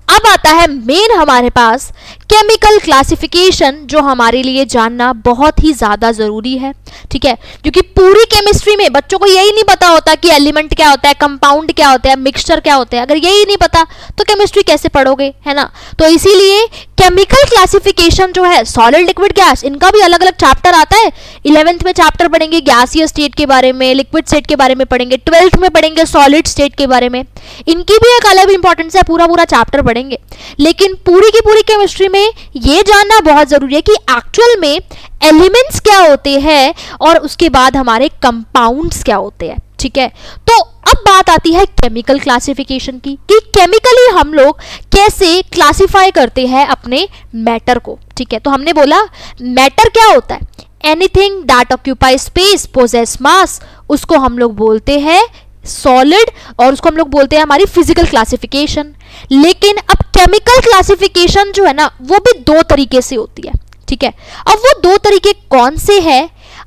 अब आता है मेन हमारे पास केमिकल क्लासिफिकेशन, जो हमारे लिए जानना बहुत ही ज्यादा जरूरी है, ठीक है। क्योंकि पूरी केमिस्ट्री में बच्चों को यही नहीं पता होता कि एलिमेंट क्या होता है, कंपाउंड क्या होता है, मिक्सचर क्या होता है। अगर यही नहीं पता तो केमिस्ट्री कैसे पढ़ोगे, है ना। तो इसीलिए केमिकल क्लासिफिकेशन जो है, सॉलिड, लिक्विड, गैस, इनका भी अलग अलग चैप्टर आता है। 11th में चैप्टर पढ़ेंगे गैसीय स्टेट के बारे में, लिक्विड स्टेट के बारे में पढ़ेंगे, 12th में पढ़ेंगे सॉलिड स्टेट के बारे में, इनकी भी एक अलग इंपॉर्टेंस है, पूरा पूरा चैप्टर पढ़ेंगे। लेकिन पूरी की पूरी केमिस्ट्री में ये जानना बहुत जरूरी है कि एक्चुअल में एलिमेंट्स क्या होते हैं और उसके बाद हमारे कंपाउंड्स क्या होते हैं, ठीक है। तो अब बात आती है केमिकल क्लासिफिकेशन की कि केमिकली हम लोग कैसे क्लासिफाई करते हैं अपने मैटर को, ठीक है। तो हमने बोला मैटर क्या होता है, anything that occupy space, possess mass, उसको हम लोग बोलते हैं सॉलिड, और उसको हम लोग बोलते हैं हमारी फिजिकल क्लासिफिकेशन। लेकिन अब केमिकल क्लासिफिकेशन जो है ना वो भी दो तरीके से होती है, ठीक है। अब वो दो तरीके कौन से हैं,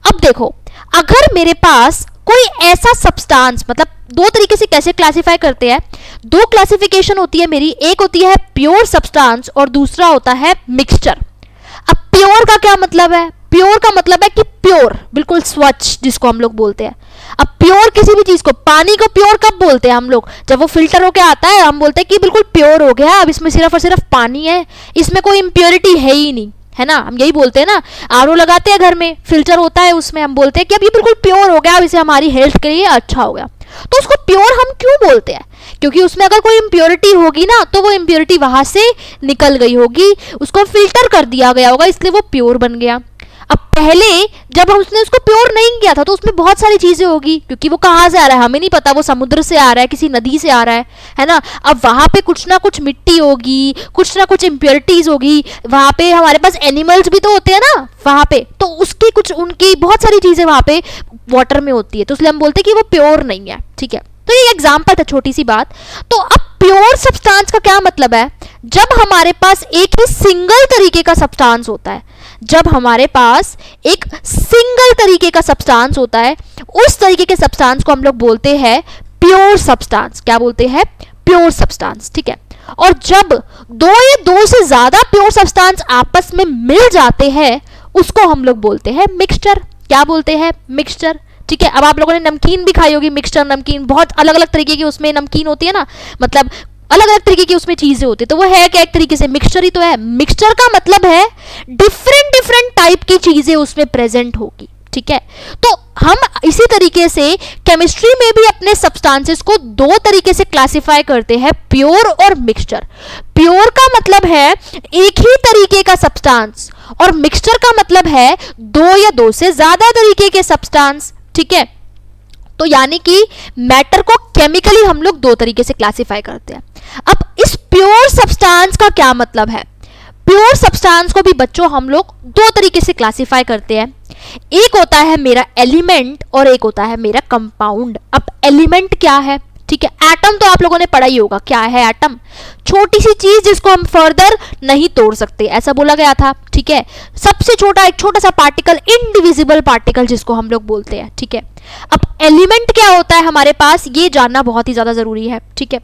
अब देखो, अगर मेरे पास कोई ऐसा सब्सटेंस, मतलब दो तरीके से कैसे क्लासिफाई करते हैं, दो क्लासिफिकेशन होती है मेरी, एक होती है प्योर सब्सटेंस और दूसरा होता है मिक्सचर। अब प्योर का क्या मतलब है, प्योर का मतलब है कि प्योर, बिल्कुल स्वच्छ, जिसको हम लोग बोलते हैं। अब प्योर किसी भी चीज को, पानी को प्योर कब बोलते हैं हम लोग, जब वो फिल्टर होके आता है हम बोलते हैं कि बिल्कुल प्योर हो गया, अब इसमें सिर्फ और सिर्फ पानी है, इसमें कोई इम्प्योरिटी है ही नहीं, है ना। हम यही बोलते हैं ना, आरओ लगाते हैं घर में, फिल्टर होता है उसमें, हम बोलते हैं कि अब ये बिल्कुल प्योर हो गया, अब इसे हमारी हेल्थ के लिए अच्छा हो गया। तो उसको प्योर हम क्यों बोलते हैं, क्योंकि उसमें अगर कोई इम्प्योरिटी होगी ना तो वो इम्प्योरिटी वहां से निकल गई होगी, उसको फिल्टर कर दिया गया होगा, इसलिए वो प्योर बन गया। अब पहले जब उसने उसको प्योर नहीं किया था तो उसमें बहुत सारी चीजें होगी, क्योंकि वो कहाँ से आ रहा है हमें नहीं पता, वो समुद्र से आ रहा है, किसी नदी से आ रहा है ना। अब वहां पे कुछ ना कुछ मिट्टी होगी, कुछ ना कुछ इम्प्योरिटीज होगी, वहां पे हमारे पास एनिमल्स भी तो होते हैं ना वहां पे, तो उसकी कुछ, उनकी बहुत सारी चीजें वहां पे वाटर में होती है, तो इसलिए हम बोलते हैं कि वो प्योर नहीं है, ठीक है। तो ये एग्जाम्पल था, छोटी सी बात। तो अब प्योर सब्सटेंस का क्या मतलब है, जब हमारे पास एक ही सिंगल तरीके का सब्सटेंस होता है, जब हमारे पास एक सिंगल तरीके का सब्सटेंस होता है, उस तरीके के सब्सटेंस को हम लोग बोलते हैं प्योर सब्सटेंस। क्या बोलते हैं? Pure substance. ठीक है। और जब दो या दो से ज्यादा प्योर सब्सटेंस आपस में मिल जाते हैं, उसको हम लोग बोलते हैं मिक्सचर। क्या बोलते हैं? मिक्सचर। ठीक है। अब आप लोगों ने नमकीन भी खाई होगी, मिक्सचर नमकीन, बहुत अलग अलग तरीके की उसमें नमकीन होती है ना, मतलब अलग अलग तरीके की उसमें चीजें होती है, तो वो है क्या? एक तरीके से मिक्सचर ही तो है। मिक्सचर का मतलब है डिफरेंट डिफरेंट टाइप की चीजें उसमें प्रेजेंट होगी। ठीक है। तो हम इसी तरीके से केमिस्ट्री में भी अपने सब्सटेंसेस को दो तरीके से क्लासिफाई करते हैं, प्योर और मिक्सचर। प्योर का मतलब है एक ही तरीके का सब्सटेंस, और मिक्सचर का मतलब है दो या दो से ज्यादा तरीके के सब्सटेंस। ठीक है। तो यानी कि मैटर को केमिकली हम लोग दो तरीके से क्लासिफाई करते हैं। अब इस प्योर सब्सटेंस का क्या मतलब है? प्योर सब्सटेंस को भी बच्चों हम लोग दो तरीके से क्लासिफाई करते हैं। एक होता है मेरा एलिमेंट और एक होता है मेरा कंपाउंड। अब एलिमेंट क्या है? ठीक है, एटम तो आप लोगों ने पढ़ा ही होगा। क्या है एटम? छोटी सी चीज जिसको हम फर्दर नहीं तोड़ सकते, ऐसा बोला गया था। ठीक है। सबसे छोटा, एक छोटा सा पार्टिकल, इनडिविजिबल पार्टिकल जिसको हम लोग बोलते हैं। ठीक है। अब एलिमेंट क्या होता है हमारे पास, ये जानना बहुत ही ज्यादा जरूरी है। ठीक है।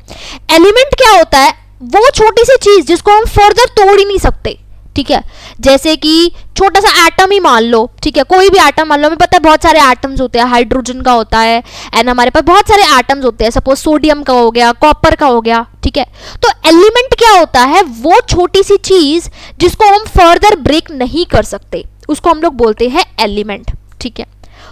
एलिमेंट क्या होता है? वो छोटी सी चीज जिसको हम फर्दर तोड़ ही नहीं सकते। ठीक है। जैसे कि छोटा सा एटम ही मान लो। ठीक है। कोई भी एटम मान लो, हमें पता है बहुत सारे एटम्स होते हैं, हाइड्रोजन का होता है, एंड हमारे पास बहुत सारे एटम्स होते हैं, सपोज सोडियम का हो गया, कॉपर का हो गया। ठीक है। तो एलिमेंट क्या होता है? वो छोटी सी चीज जिसको हम फर्दर ब्रेक नहीं कर सकते, उसको हम लोग बोलते हैं एलिमेंट। ठीक है।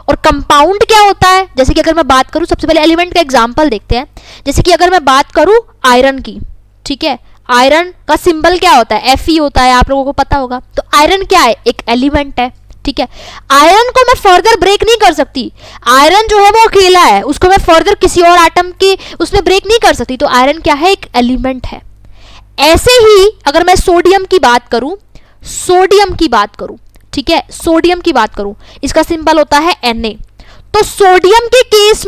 और कंपाउंड क्या होता है? जैसे कि अगर मैं बात करूं, सबसे पहले एलिमेंट का एग्जांपल देखते हैं। जैसे कि अगर मैं बात करूं आयरन की, ठीक है, आयरन का सिंबल क्या होता है? Fe होता है, आप लोगों को पता होगा। तो आयरन क्या है? एक एलिमेंट है। ठीक है। आयरन को मैं फर्दर ब्रेक नहीं कर सकती। आयरन जो है वो अकेला है, उसको मैं फर्दर किसी और एटम के उसमें ब्रेक नहीं कर सकती। तो आयरन क्या है? एक एलिमेंट है। ऐसे ही अगर मैं सोडियम की बात करूं, सोडियम की बात करूं, ठीक है, सोडियम की बात करूं, इसका सिंबल होता है Na। तो सोडियम के केस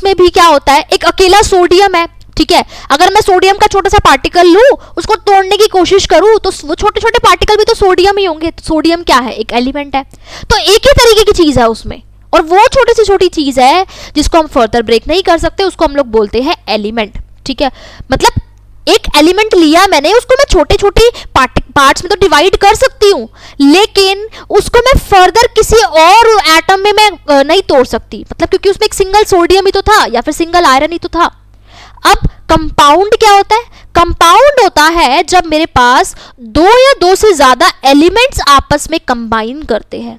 में भी क्या होता है? एक अकेला सोडियम है। ठीक है। अगर मैं सोडियम का छोटा सा पार्टिकल लूं, उसको तोड़ने की कोशिश करूं, तो वो छोटे छोटे पार्टिकल भी तो सोडियम ही होंगे। तो सोडियम क्या है? एक एलिमेंट है। तो एक ही तरीके की चीज है उसमें, और वो छोटी से छोटी चीज है जिसको हम फर्दर ब्रेक नहीं कर सकते, उसको हम लोग बोलते हैं एलिमेंट। ठीक है। मतलब एक एलिमेंट लिया मैंने, उसको मैं छोटे छोटे पार्ट्स में तो डिवाइड कर सकती हूँ, लेकिन उसको मैं फर्दर किसी और एटम में मैं नहीं तोड़ सकती, मतलब क्योंकि उसमें एक सिंगल सोडियम ही तो था, या फिर सिंगल आयरन ही तो था। अब कंपाउंड क्या होता है? कंपाउंड होता है जब मेरे पास दो या दो से ज्यादा एलिमेंट्स आपस में कंबाइन करते हैं।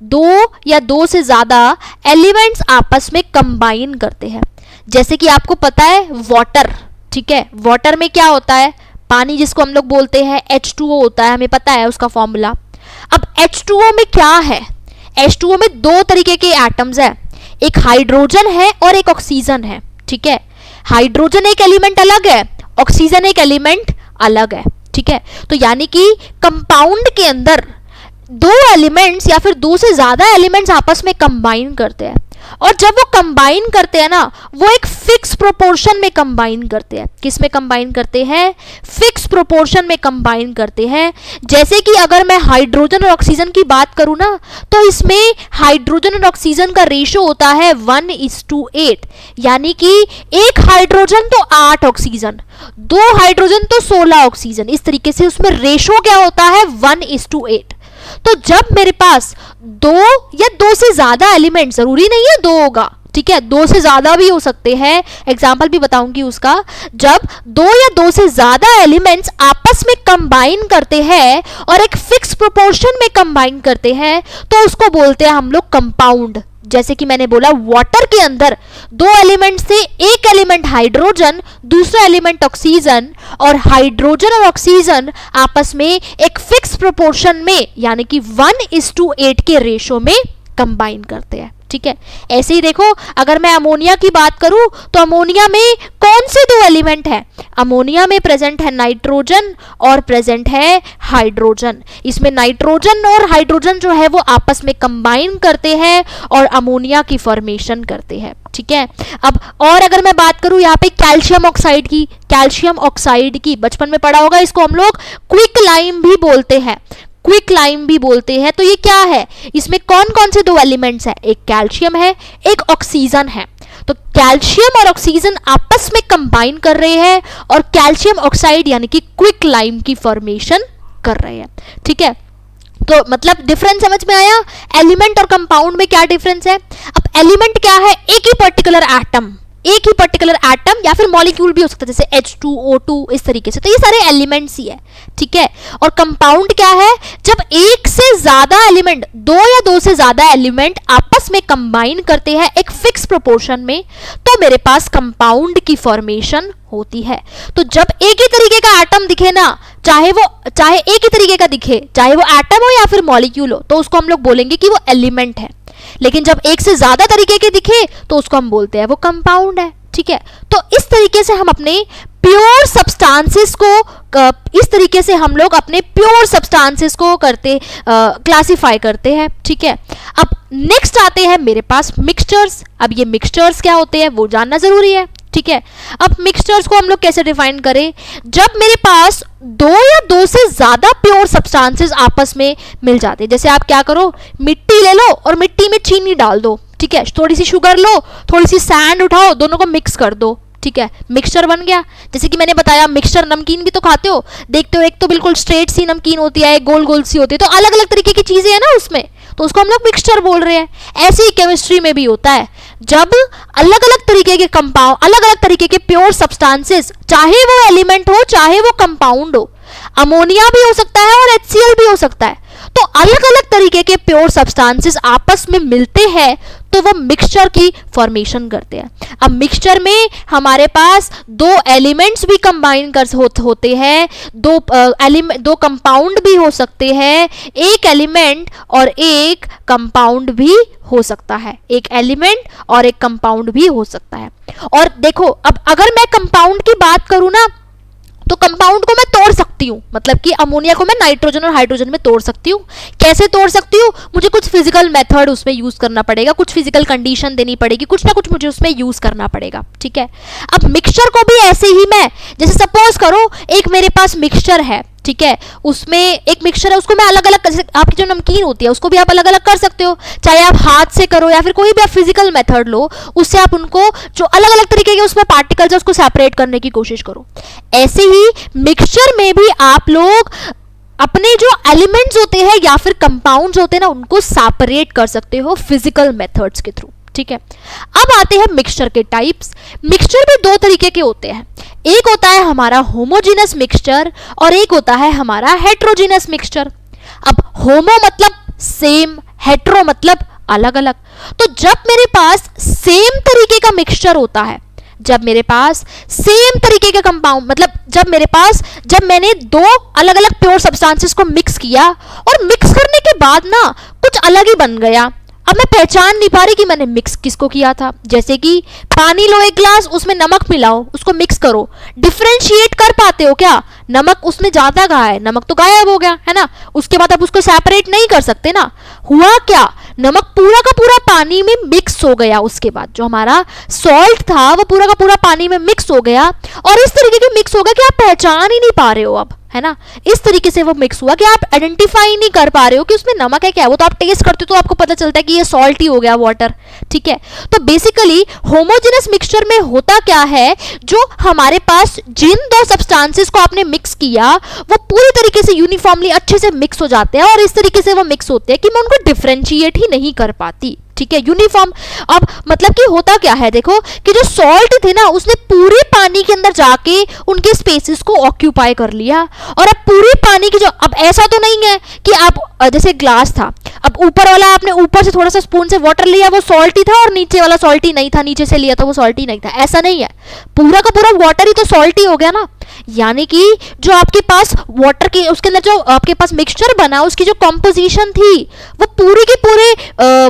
दो या दो से ज्यादा एलिमेंट्स आपस में कंबाइन करते हैं। जैसे कि आपको पता है वाटर। ठीक है। वाटर में क्या होता है? पानी, जिसको हम लोग बोलते हैं H2O होता है, हमें पता है उसका फॉर्मूला। अब H2O में क्या है? H2O में दो तरीके के एटम्स है, एक हाइड्रोजन है और एक ऑक्सीजन है। ठीक है। हाइड्रोजन एक एलिमेंट अलग है, ऑक्सीजन एक एलिमेंट अलग है। ठीक है। तो यानी कि कंपाउंड के अंदर दो एलिमेंट्स या फिर दो से ज्यादा एलिमेंट्स आपस में कंबाइन करते हैं, और जब वो कंबाइन करते हैं ना, वो एक फिक्स प्रोपोर्शन में कंबाइन करते हैं। किस में कंबाइन करते हैं? फिक्स प्रोपोर्शन में कंबाइन करते हैं। जैसे कि अगर मैं हाइड्रोजन और ऑक्सीजन की बात करूं ना, तो इसमें हाइड्रोजन और ऑक्सीजन का रेशियो होता है 1:8, यानी कि एक हाइड्रोजन तो 8 ऑक्सीजन, दो हाइड्रोजन तो 16 ऑक्सीजन। इस तरीके से उसमें रेशियो क्या होता है? 1:8। तो जब मेरे पास दो या दो से ज्यादा एलिमेंट, जरूरी नहीं है दो होगा, ठीक है, दो से ज्यादा भी हो सकते हैं, एग्जाम्पल भी बताऊंगी उसका। जब दो या दो से ज्यादा एलिमेंट्स आपस में कंबाइन करते हैं और एक फिक्स प्रोपोर्शन में कंबाइन करते हैं, तो उसको बोलते हैं हम लोग कंपाउंड। जैसे कि मैंने बोला, वाटर के अंदर दो एलिमेंट से एक एलिमेंट हाइड्रोजन, दूसरा एलिमेंट ऑक्सीजन, और हाइड्रोजन और ऑक्सीजन आपस में एक फिक्स प्रोपोर्शन में, यानी कि 1:8 के रेशो में कंबाइन करते हैं। ठीक है। ऐसे ही देखो, अगर मैं अमोनिया की बात करूं तो अमोनिया में कौन से दो एलिमेंट है? अमोनिया में प्रेजेंट है नाइट्रोजन और प्रेजेंट है हाइड्रोजन। इसमें नाइट्रोजन और हाइड्रोजन जो है वो आपस में कंबाइन करते हैं और अमोनिया की फॉर्मेशन करते हैं, ठीक है। अब और अगर मैं बात करूं यहाँ पे कैल्शियम ऑक्साइड की बचपन में पढ़ा होगा, इसको हम लोग क्विक लाइम भी बोलते हैं, तो ये क्या है? इसमें कौन कौन से दो एलिमेंट्स हैं? एक कैल्शियम है, एक ऑक्सीजन है। तो कैल्शियम और ऑक्सीजन आपस में कंबाइन कर रहे हैं और कैल्शियम ऑक्साइड यानी कि क्विक लाइम की फॉर्मेशन कर रहे हैं, ठीक है। तो मतलब डिफरेंस समझ में आया? एलिमेंट और कंपाउंड में क्या डिफरेंस है? अब एलिमेंट क्या है? एक ही पर्टिकुलर एटम या फिर मॉलिक्यूल भी हो सकता है, जैसे H2O2 इस तरीके से, तो ये सारे एलिमेंट्स ही है, ठीक है। और कंपाउंड क्या है? जब एक से ज्यादा एलिमेंट, दो या दो से ज्यादा एलिमेंट आपस में कंबाइन करते हैं एक फिक्स प्रोपोर्शन में, तो मेरे पास कंपाउंड की फॉर्मेशन होती है। तो जब एक ही तरीके का एटम दिखे ना, चाहे एक ही तरीके का दिखे, चाहे वो एटम हो या फिर मॉलिक्यूल हो, तो उसको हम लोग बोलेंगे कि वो एलिमेंट है। लेकिन जब एक से ज्यादा तरीके के दिखे तो उसको हम बोलते हैं वो कंपाउंड है, ठीक है। तो इस तरीके से हम अपने प्योर सब्सटेंसेस को क्लासिफाई करते हैं, ठीक है। अब नेक्स्ट आते हैं मेरे पास मिक्सचर्स। अब ये मिक्सचर्स क्या होते हैं वो जानना जरूरी है, ठीक है। अब मिक्सचर्स को हम लोग कैसे डिफाइन करें? जब मेरे पास दो या दो से ज्यादा प्योर सब्सटेंसेस आपस में मिल जाते हैं, जैसे आप क्या करो, मिट्टी ले लो और मिट्टी में चीनी डाल दो, ठीक है, थोड़ी सी शुगर लो, थोड़ी सी सैंड उठाओ, दोनों को मिक्स कर दो, ठीक है, मिक्सचर बन गया। जैसे कि मैंने बताया मिक्सचर, नमकीन भी तो खाते हो, देखते हो, एक तो बिल्कुल स्ट्रेट सी नमकीन होती है, एक गोल गोल सी होती है, तो अलग अलग तरीके की चीजें हैं ना उसमें, तो उसको हम लोग मिक्सचर बोल रहे हैं। ऐसे ही केमिस्ट्री में भी होता है, जब अलग अलग तरीके के कंपाउंड, अलग अलग तरीके के प्योर सब्सटेंसेस, चाहे वो एलिमेंट हो चाहे वो कंपाउंड हो, अमोनिया भी हो सकता है और HCl भी हो सकता है, तो अलग अलग तरीके के प्योर सब्सटेंसेस आपस में मिलते हैं तो वो मिक्सचर की फॉर्मेशन करते हैं। अब मिक्सचर में हमारे पास दो एलिमेंट्स भी कंबाइन कर होते हैं, दो कंपाउंड भी हो सकते हैं, एक एलिमेंट और एक कंपाउंड भी हो सकता है, एक एलिमेंट और एक कंपाउंड भी हो सकता है। और देखो, अब अगर मैं कंपाउंड की बात करूं ना, तो कंपाउंड को मैं तोड़ सकती हूँ, मतलब कि अमोनिया को मैं नाइट्रोजन और हाइड्रोजन में तोड़ सकती हूँ। कैसे तोड़ सकती हूँ? मुझे कुछ फिजिकल मेथड उसमें यूज करना पड़ेगा, कुछ फिजिकल कंडीशन देनी पड़ेगी, कुछ ना कुछ मुझे उसमें यूज करना पड़ेगा, ठीक है। अब मिक्सचर को भी ऐसे ही मैं, जैसे सपोज करो एक मेरे पास मिक्सचर है, ठीक है, उसमें एक मिक्सचर है, उसको मैं अलग अलग, आपकी जो नमकीन होती है उसको भी आप अलग अलग कर सकते हो, चाहे आप हाथ से करो या फिर कोई भी आप फिजिकल मेथड लो, उससे आप उनको जो अलग अलग तरीके के उसमें पार्टिकल्स है उसको सेपरेट करने की कोशिश करो। ऐसे ही मिक्सचर में भी आप लोग अपने जो एलिमेंट्स होते हैं या फिर कंपाउंड्स होते हैं ना, उनको सेपरेट कर सकते हो फिजिकल मेथड्स के थ्रू, ठीक है। अब आते हैं मिक्सचर के टाइप्स। मिक्सचर भी दो तरीके के होते हैं, एक होता है हमारा होमोजेनस मिक्सचर और एक होता है हमारा हेट्रोजेनस मिक्सचर। अब होमो मतलब सेम, हेट्रो मतलब अलग अलग। तो जब मेरे पास सेम तरीके का मिक्सचर होता है, जब मेरे पास सेम तरीके के कंपाउंड, मतलब जब मैंने दो अलग अलग प्योर सब्सटेंसेस को मिक्स किया और मिक्स करने के बाद ना कुछ अलग ही बन गया, अब मैं पहचान नहीं पा रही कि मैंने मिक्स किसको किया था। जैसे कि पानी लो एक ग्लास, उसमें नमक मिलाओ, उसको मिक्स करो, डिफरेंशिएट कर पाते हो क्या? नमक उसमें जाता कहाँ है? नमक तो गायब हो गया है ना, उसके बाद आप उसको सेपरेट नहीं कर सकते ना। हुआ क्या? नमक पूरा का पूरा पानी में मिक्स हो गया, उसके बाद जो हमारा सॉल्ट था वो पूरा का पूरा पानी में मिक्स हो गया, और इस तरीके के मिक्स हो गया कि आप पहचान ही नहीं पा रहे हो अब, है ना। इस तरीके से वो मिक्स हुआ कि आप आइडेंटिफाई नहीं कर पा रहे हो कि उसमें नमक है क्या। वो तो आप टेस्ट करते हो तो आपको पता चलता है कि ये सॉल्ट ही हो गया, वाटर, ठीक है। तो बेसिकली होमोजेनस मिक्सचर में होता क्या है, जो हमारे पास जिन दो सब्सटेंसेस को आपने मिक्स किया वो पूरी तरीके से यूनिफॉर्मली अच्छे से मिक्स हो जाते हैं, और इस तरीके से वो मिक्स होते हैं कि मैं उनको डिफरेंशिएट ही नहीं कर पाती, ठीक है, यूनिफॉर्म। अब मतलब कि होता क्या है, देखो कि जो सॉल्ट थे ना, उसने पूरे पानी के अंदर जाके उनके स्पेसेस को ऑक्यूपाई कर लिया, और अब पूरे पानी की जो, अब ऐसा तो नहीं है कि आप जैसे ग्लास था, अब ऊपर वाला आपने ऊपर से थोड़ा सा स्पून से वाटर लिया वो सॉल्टी था, और नीचे वाला सॉल्टी नहीं था, नीचे से लिया था वो सॉल्टी नहीं था, ऐसा नहीं है, पूरा का पूरा वाटर ही तो सॉल्टी हो गया ना। यानी कि जो आपके पास वाटर के उसके अंदर जो आपके पास मिक्सचर बना उसकी जो कंपोजिशन थी वो पूरे के पूरे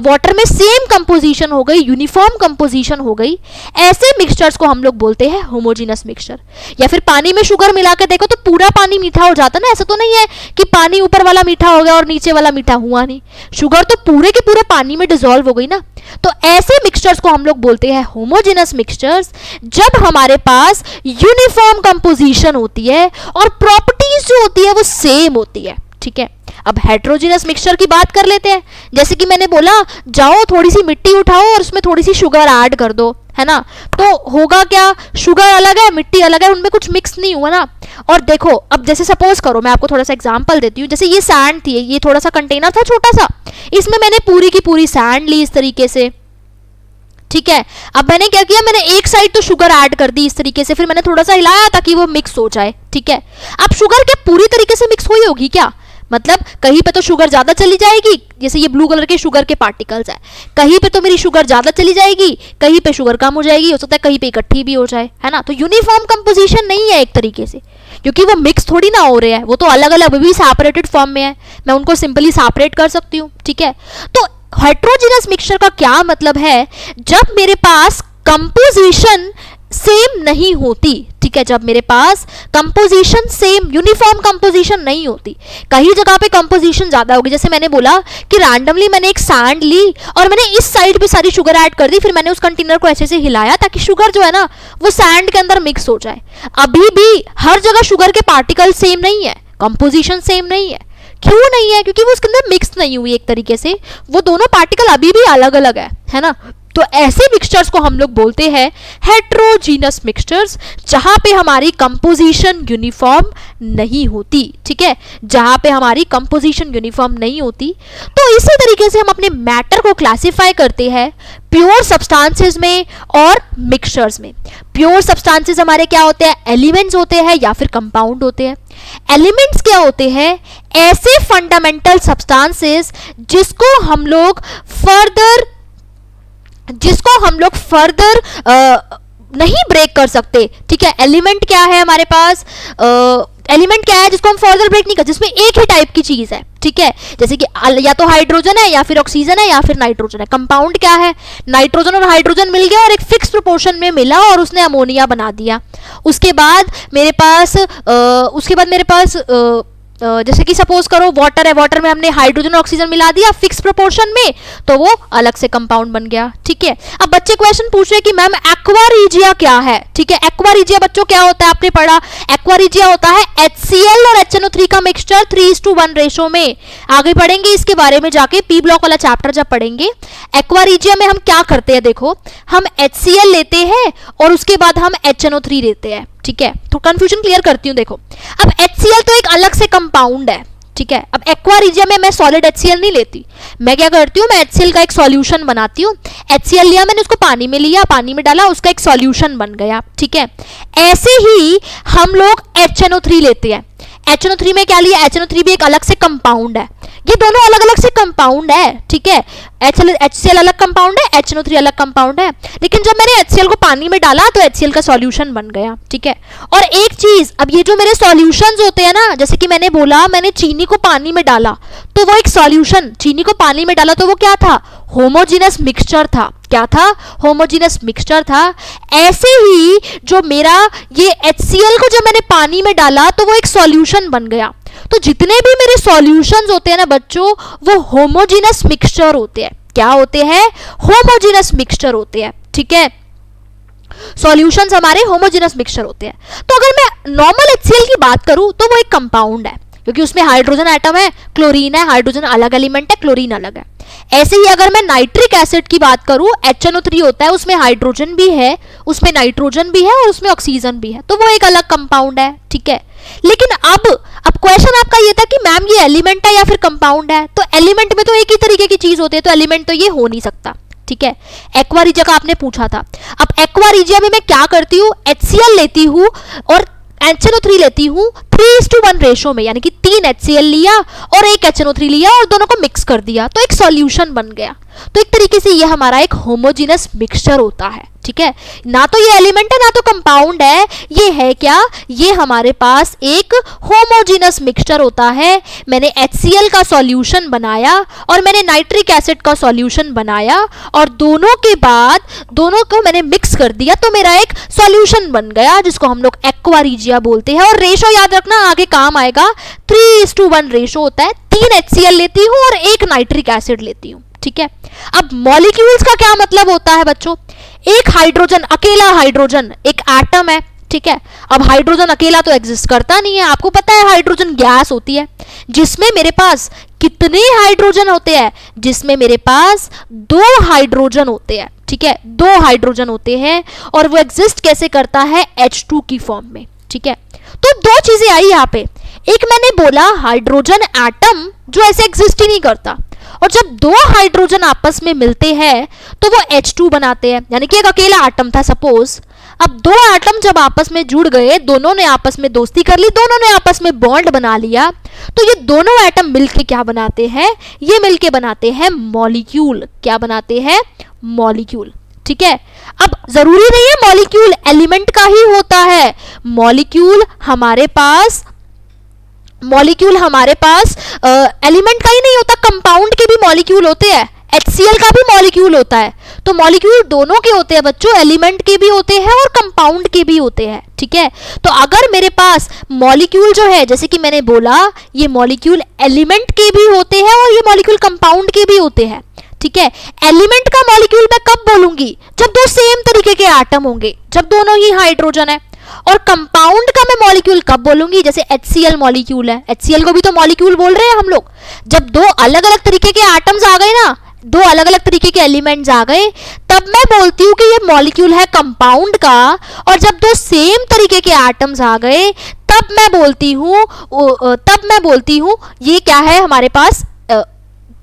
वाटर में सेम कंपोजिशन हो गई, यूनिफॉर्म कंपोजिशन हो गई। ऐसे मिक्सचर्स को हम लोग बोलते हैं होमोजेनस मिक्सचर। या फिर पानी में शुगर मिला के देखो तो पूरा पानी मीठा हो जाता ना, ऐसा तो नहीं है कि पानी ऊपर वाला मीठा हो गया और नीचे वाला मीठा हुआ नहीं, शुगर तो पूरे के पूरे पानी में डिसॉल्व हो गई ना। तो ऐसे मिक्सचर्स को हम लोग बोलते हैं होमोजेनस मिक्सचर्स, जब हमारे पास यूनिफॉर्म कंपोजिशन होती है और प्रॉपर्टीज जो होती है वो सेम होती है। ठीक है, अब हेट्रोजेनस मिक्सचर की बात कर लेते हैं। जैसे कि मैंने बोला, जाओ थोड़ी सी मिट्टी उठाओ और उसमें थोड़ी सी शुगर ऐड कर दो, है ना, तो होगा क्या, शुगर अलग है मिट्टी अलग है, उनमें कुछ मिक्स नहीं हुआ ना। और देखो अब जैसे सपोज करो, मैं आपको थोड़ा सा एग्जांपल देती हूँ। जैसे ये सैंड थी, ये थोड़ा सा कंटेनर था छोटा सा, इसमें मैंने पूरी की पूरी सैंड ली इस तरीके से। ठीक है, अब मैंने क्या किया, मैंने एक साइड तो शुगर ऐड कर दी इस तरीके से, फिर मैंने थोड़ा सा हिलाया ताकि वो मिक्स हो जाए। ठीक है, अब शुगर क्या पूरी तरीके से मिक्स हुई होगी क्या, मतलब कहीं पे तो शुगर ज्यादा चली जाएगी, जैसे ये ब्लू कलर के शुगर के पार्टिकल्स है, कहीं पे तो मेरी शुगर ज्यादा चली जाएगी, कहीं पे शुगर कम हो जाएगी, हो सकता है कहीं पे इकट्ठी भी हो जाए, है ना। तो यूनिफॉर्म कंपोजिशन नहीं है एक तरीके से, क्योंकि वो मिक्स थोड़ी ना हो रहे हैं, वो तो अलग अलग भी सेपरेटेड फॉर्म में है, मैं उनको सिंपली सेपरेट कर सकती हूँ। ठीक है, तो हेट्रोजेनस मिक्सचर का क्या मतलब है, जब मेरे पास कंपोजिशन सेम नहीं होती। ठीक है, जब मेरे पास कंपोजिशन सेम यूनिफॉर्म कंपोजिशन नहीं होती, कहीं जगह पे कंपोजिशन ज्यादा होगी। जैसे मैंने बोला कि रैंडमली मैंने एक सैंड ली और मैंने इस साइड पे सारी शुगर ऐड कर दी, फिर मैंने उस कंटेनर को ऐसे से हिलाया ताकि शुगर जो है ना वो सैंड के अंदर मिक्स हो जाए। अभी भी हर जगह शुगर के पार्टिकल सेम नहीं है, कंपोजिशन सेम नहीं है। क्यों नहीं है, क्योंकि वो उसके अंदर मिक्स नहीं हुई एक तरीके से, वो दोनों पार्टिकल अभी भी अलग अलग है ना। तो ऐसे मिक्सचर्स को हम लोग बोलते हैं हेट्रोजीनस मिक्सचर्स, जहां पे हमारी कंपोजिशन यूनिफॉर्म नहीं होती। ठीक है, जहां पे हमारी कंपोजिशन यूनिफॉर्म नहीं होती। तो इसी तरीके से हम अपने मैटर को क्लासिफाई करते हैं प्योर सब्सटेंसेस में और मिक्सचर्स में। प्योर सब्सटेंसेस हमारे क्या होते हैं, एलिमेंट्स होते हैं या फिर कंपाउंड होते हैं। एलिमेंट्स क्या होते हैं, ऐसे फंडामेंटल सब्सटेंसेस जिसको हम लोग फर्दर नहीं ब्रेक कर सकते। ठीक है, एलिमेंट क्या है हमारे पास, एलिमेंट क्या है जिसको हम फर्दर ब्रेक नहीं कर, जिसमें एक ही टाइप की चीज है। ठीक है, जैसे कि या तो हाइड्रोजन है या फिर ऑक्सीजन है या फिर नाइट्रोजन है। कंपाउंड क्या है, नाइट्रोजन और हाइड्रोजन मिल गया और एक फिक्स प्रोपोर्शन में मिला और उसने अमोनिया बना दिया। उसके बाद मेरे पास जैसे कि सपोज करो वाटर है, वाटर में हमने हाइड्रोजन और ऑक्सीजन मिला दिया फिक्स प्रोपोर्शन में, तो वो अलग से कंपाउंड बन गया। ठीक है, अब बच्चे क्वेश्चन पूछ रहे हैं कि मैम एक्वा रिजिया क्या है। ठीक है, एक्वा रिजिया बच्चों क्या होता है, आपने पढ़ा, एक्वा रिजिया होता है HCl और HNO3 का मिक्सचर 3:1 रेशो में। आगे पढ़ेंगे इसके बारे में जाके, पी ब्लॉक वाला चैप्टर जब पढ़ेंगे। एक्वा रिजिया में हम क्या करते हैं, देखो हम HCl लेते हैं और उसके बाद हम HNO3 लेते हैं। ठीक है, तो कंफ्यूजन क्लियर करती हूँ। देखो अब HCl तो एक अलग से कंपाउंड है। ठीक है, अब एक्वा रिजिया में मैं सॉलिड HCl नहीं लेती, मैं क्या करती हूँ, मैं HCl का एक सॉल्यूशन बनाती हूँ। HCl लिया मैंने, उसको पानी में लिया, पानी में डाला, उसका एक सॉल्यूशन बन गया। ठीक है, ऐसे ही हम लोग HNO3 लेते हैं। HNO3 में क्या लिया, HNO3 भी एक अलग से कंपाउंड है, ये दोनों अलग अलग से कंपाउंड है। ठीक है, HCl अलग कंपाउंड है, HNO3 अलग कंपाउंड है, लेकिन जब मैंने HCl को पानी में डाला तो HCl का सॉल्यूशन बन गया। ठीक है, और एक चीज, अब ये जो मेरे सॉल्यूशंस होते हैं ना, जैसे कि मैंने बोला मैंने चीनी को पानी में डाला तो वो एक सॉल्यूशन, चीनी को पानी में डाला तो वो क्या था, होमोजेनस मिक्सचर था। क्या था, होमोजेनस मिक्सचर था। ऐसे ही जो मेरा ये HCl को जब मैंने पानी में डाला तो वो एक सॉल्यूशन बन गया। तो जितने भी मेरे सॉल्यूशंस होते हैं ना बच्चों, वो होमोजेनस मिक्सचर होते हैं। क्या होते हैं, होमोजेनस मिक्सचर होते हैं। ठीक है, सॉल्यूशंस हमारे होमोजेनस मिक्सचर होते हैं। तो अगर मैं नॉर्मल HCl की बात करूं तो वो एक कंपाउंड है, क्योंकि उसमें हाइड्रोजन एटम है, क्लोरीन है, हाइड्रोजन अलग एलिमेंट है, क्लोरीन अलग है। ऐसे ही अगर मैं नाइट्रिक एसिड की बात करूं, HNO3 होता है, उसमें हाइड्रोजन भी है, उसमें नाइट्रोजन भी है और उसमें ऑक्सीजन भी है, तो वो एक अलग कंपाउंड है। ठीक है, लेकिन अब क्वेश्चन आपका ये था कि मैम ये एलिमेंट है या फिर कंपाउंड है, तो एलिमेंट में तो एक ही तरीके की चीज होती है, तो एलिमेंट तो ये हो नहीं सकता। ठीक है, एक्वा रिजिया का आपने पूछा था। अब एक्वा रिजिया में मैं क्या करती हूँ, HCl लेती हूँ और HNO3 लेती हूँ 3:1 रेशो में, यानी कि 3 HCl लिया और 1 HNO3 लिया और दोनों को मिक्स कर दिया तो एक सॉल्यूशन बन गया। तो एक तरीके से ये हमारा एक होमोजीनस मिक्सचर होता है, ठीक है। ना तो ये एलिमेंट है ना तो कंपाउंड है, ये है क्या, ये हमारे पास एक होमोजीनस मिक्सचर होता है। मैंने HCl का सॉल्यूशन बनाया और मैंने नाइट्रिक एसिड का सॉल्यूशन बनाया और दोनों के बाद दोनों को मैंने मिक्स कर दिया तो मेरा एक सॉल्यूशन बन गया जिसको हम लोग एक्वा रिजिया बोलते हैं। और रेशो याद रखना आगे काम आएगा, 3:1 रेशो होता है, 3 HCl लेती हूँ और 1 नाइट्रिक एसिड लेती हूँ, ठीक है। अब मॉलिक्यूल्स का क्या मतलब होता है बच्चों, एक हाइड्रोजन, अकेला हाइड्रोजन एक एटम है, ठीक है। अब हाइड्रोजन अकेला तो एग्जिस्ट करता नहीं है, आपको पता है हाइड्रोजन गैस होती है जिसमें मेरे पास कितने हाइड्रोजन होते हैं, जिसमें मेरे पास 2 हाइड्रोजन होते हैं, ठीक है, 2 हाइड्रोजन होते हैं और वो एग्जिस्ट कैसे करता है, H2 की फॉर्म में, ठीक है। तो 2 चीजें आई यहाँ पे, एक मैंने बोला हाइड्रोजन एटम जो ऐसे एग्जिस्ट ही नहीं करता, और जब 2 हाइड्रोजन आपस में मिलते हैं तो वो H2 बनाते हैं, यानी कि एक अकेला एटम था सपोज। अब 2 एटम जब आपस में जुड़ गए, दोनों ने आपस में दोस्ती कर ली, दोनों ने आपस में बॉन्ड बना लिया, तो ये दोनों एटम मिलके क्या बनाते हैं, ये मिलके बनाते हैं मॉलिक्यूल। क्या बनाते हैं, मॉलिक्यूल, ठीक है। अब जरूरी नहीं है मॉलिक्यूल एलिमेंट का ही होता है, मॉलिक्यूल हमारे पास एलिमेंट का ही नहीं होता, कंपाउंड के भी मॉलिक्यूल होते हैं, HCl का भी मॉलिक्यूल होता है। तो मॉलिक्यूल दोनों के होते हैं बच्चों, एलिमेंट के भी होते हैं और कंपाउंड के भी होते हैं, ठीक है। तो अगर मेरे पास मॉलिक्यूल जो है, जैसे कि मैंने बोला, ये मॉलिक्यूल एलिमेंट के भी होते हैं और ये मॉलिक्यूल कंपाउंड के भी होते हैं, ठीक है। एलिमेंट का मॉलिक्यूल मैं कब बोलूंगी, जब 2 सेम तरीके के एटम होंगे, जब दोनों ही हाइड्रोजन है। और कंपाउंड का मैं मॉलिक्यूल कब बोलूंगी, जैसे HCl मॉलिक्यूल है, HCl को भी तो मॉलिक्यूल बोल रहे हैं हम लोग, जब 2 अलग अलग तरीके के एटम्स आ गए ना, 2 अलग अलग तरीके के एलिमेंट्स आ गए, तब मैं बोलती हूँ कि ये मॉलिक्यूल है कंपाउंड का। और जब 2 सेम तरीके के एटम्स आ गए तब मैं बोलती हूँ ये क्या है हमारे पास,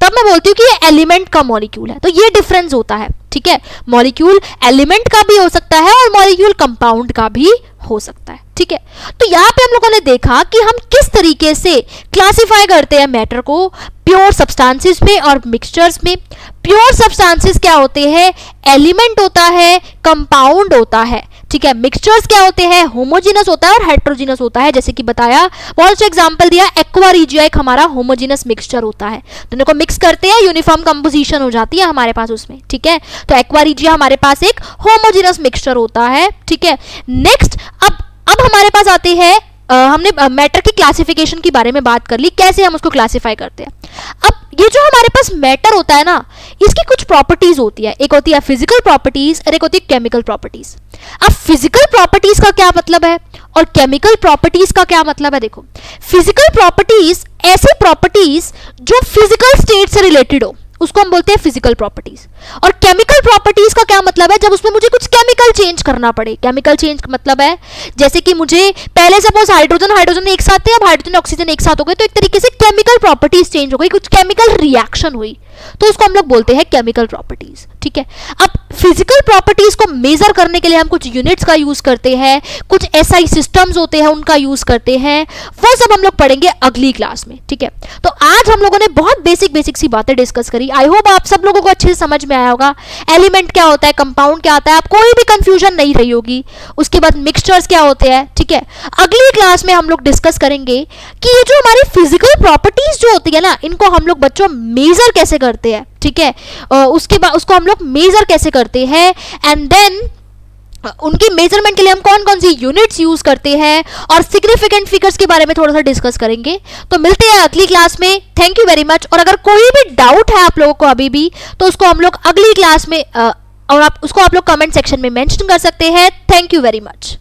तब मैं बोलती हूँ कि ये एलिमेंट का मॉलिक्यूल है। तो ये डिफरेंस होता है, ठीक है। मॉलिक्यूल एलिमेंट का भी हो सकता है और मॉलिक्यूल कंपाउंड का भी हो सकता है, ठीक है। तो यहाँ पे हम लोगों ने देखा कि हम किस तरीके से क्लासिफाई करते हैं मैटर को, प्योर सब्सटेंसेस में और मिक्सचर्स में। प्योर सब्सटेंसेस क्या होते हैं, एलिमेंट होता है, कंपाउंड होता है, ठीक है। मिक्सचर्स क्या होते हैं, होमोजीनस होता है और हेट्रोजीनस होता है, जैसे कि बताया, बहुत अच्छा एग्जांपल दिया, एक्वा रिजिया एक हमारा होमोजीनस मिक्सचर होता है, दोनों को मिक्स करते हैं, यूनिफॉर्म कंपोजिशन हो जाती है हमारे पास उसमें, ठीक है। तो एक्वा रिजिया हमारे पास एक होमोजीनस मिक्सचर होता है, ठीक है। नेक्स्ट, अब हमारे पास आते हैं, हमने मैटर की क्लासिफिकेशन के बारे में बात कर ली, कैसे हम उसको क्लासिफाई करते हैं। अब ये जो हमारे पास मैटर होता है ना, इसकी कुछ प्रॉपर्टीज होती है, एक होती है फिजिकल प्रॉपर्टीज और एक होती है केमिकल प्रॉपर्टीज। अब फिजिकल प्रॉपर्टीज का क्या मतलब है और केमिकल प्रॉपर्टीज का क्या मतलब है, देखो, फिजिकल प्रॉपर्टीज ऐसी प्रॉपर्टीज जो फिजिकल स्टेट से रिलेटेड हो, उसको हम बोलते हैं फिजिकल प्रॉपर्टीज। और केमिकल प्रॉपर्टीज का क्या मतलब है, जब उसमें मुझे कुछ केमिकल चेंज करना पड़े। केमिकल चेंज का मतलब है, जैसे कि मुझे पहले सपोज हाइड्रोजन एक साथ थे, अब हाइड्रोजन ऑक्सीजन एक साथ हो गए, तो एक तरीके से केमिकल प्रॉपर्टीज चेंज हो गई, कुछ केमिकल रिएक्शन हुई, तो उसको हम लोग बोलते हैं केमिकल प्रॉपर्टीज, ठीक है। अब फिजिकल प्रॉपर्टीज को मेजर करने के लिए हम कुछ यूनिट्स का यूज करते हैं, कुछ SI सिस्टम्स होते हैं उनका यूज करते हैं, वो सब हम लोग पढ़ेंगे अगली क्लास में, ठीक है। तो आज हम लोगों ने बहुत बेसिक सी बातें डिस्कस करी, आई होप आप सब लोगों को अच्छे से समझ में आया होगा। एलिमेंट क्या होता है, कंपाउंड क्या होता है, आप कोई भी कंफ्यूजन नहीं रही होगी। उसके बाद मिक्सचर्स क्या होते हैं, ठीक है। अगली क्लास में हम लोग डिस्कस करेंगे कि ये जो हमारी फिजिकल प्रॉपर्टीज जो होती है ना, इनको हम लोग बच्चों मेजर कैसे करते हैं, ठीक है। उसके बाद उसको हम लोग मेजर कैसे करते हैं, एंड देन उनकी मेजरमेंट के लिए हम कौन कौन सी यूनिट्स यूज करते हैं और सिग्निफिकेंट फिगर्स के बारे में थोड़ा सा डिस्कस करेंगे। तो मिलते हैं अगली क्लास में, थैंक यू वेरी मच। और अगर कोई भी डाउट है आप लोगों को अभी भी, तो उसको हम लोग अगली क्लास में और उसको आप लोग कमेंट सेक्शन में मेंशन कर सकते हैं। Thank you very much.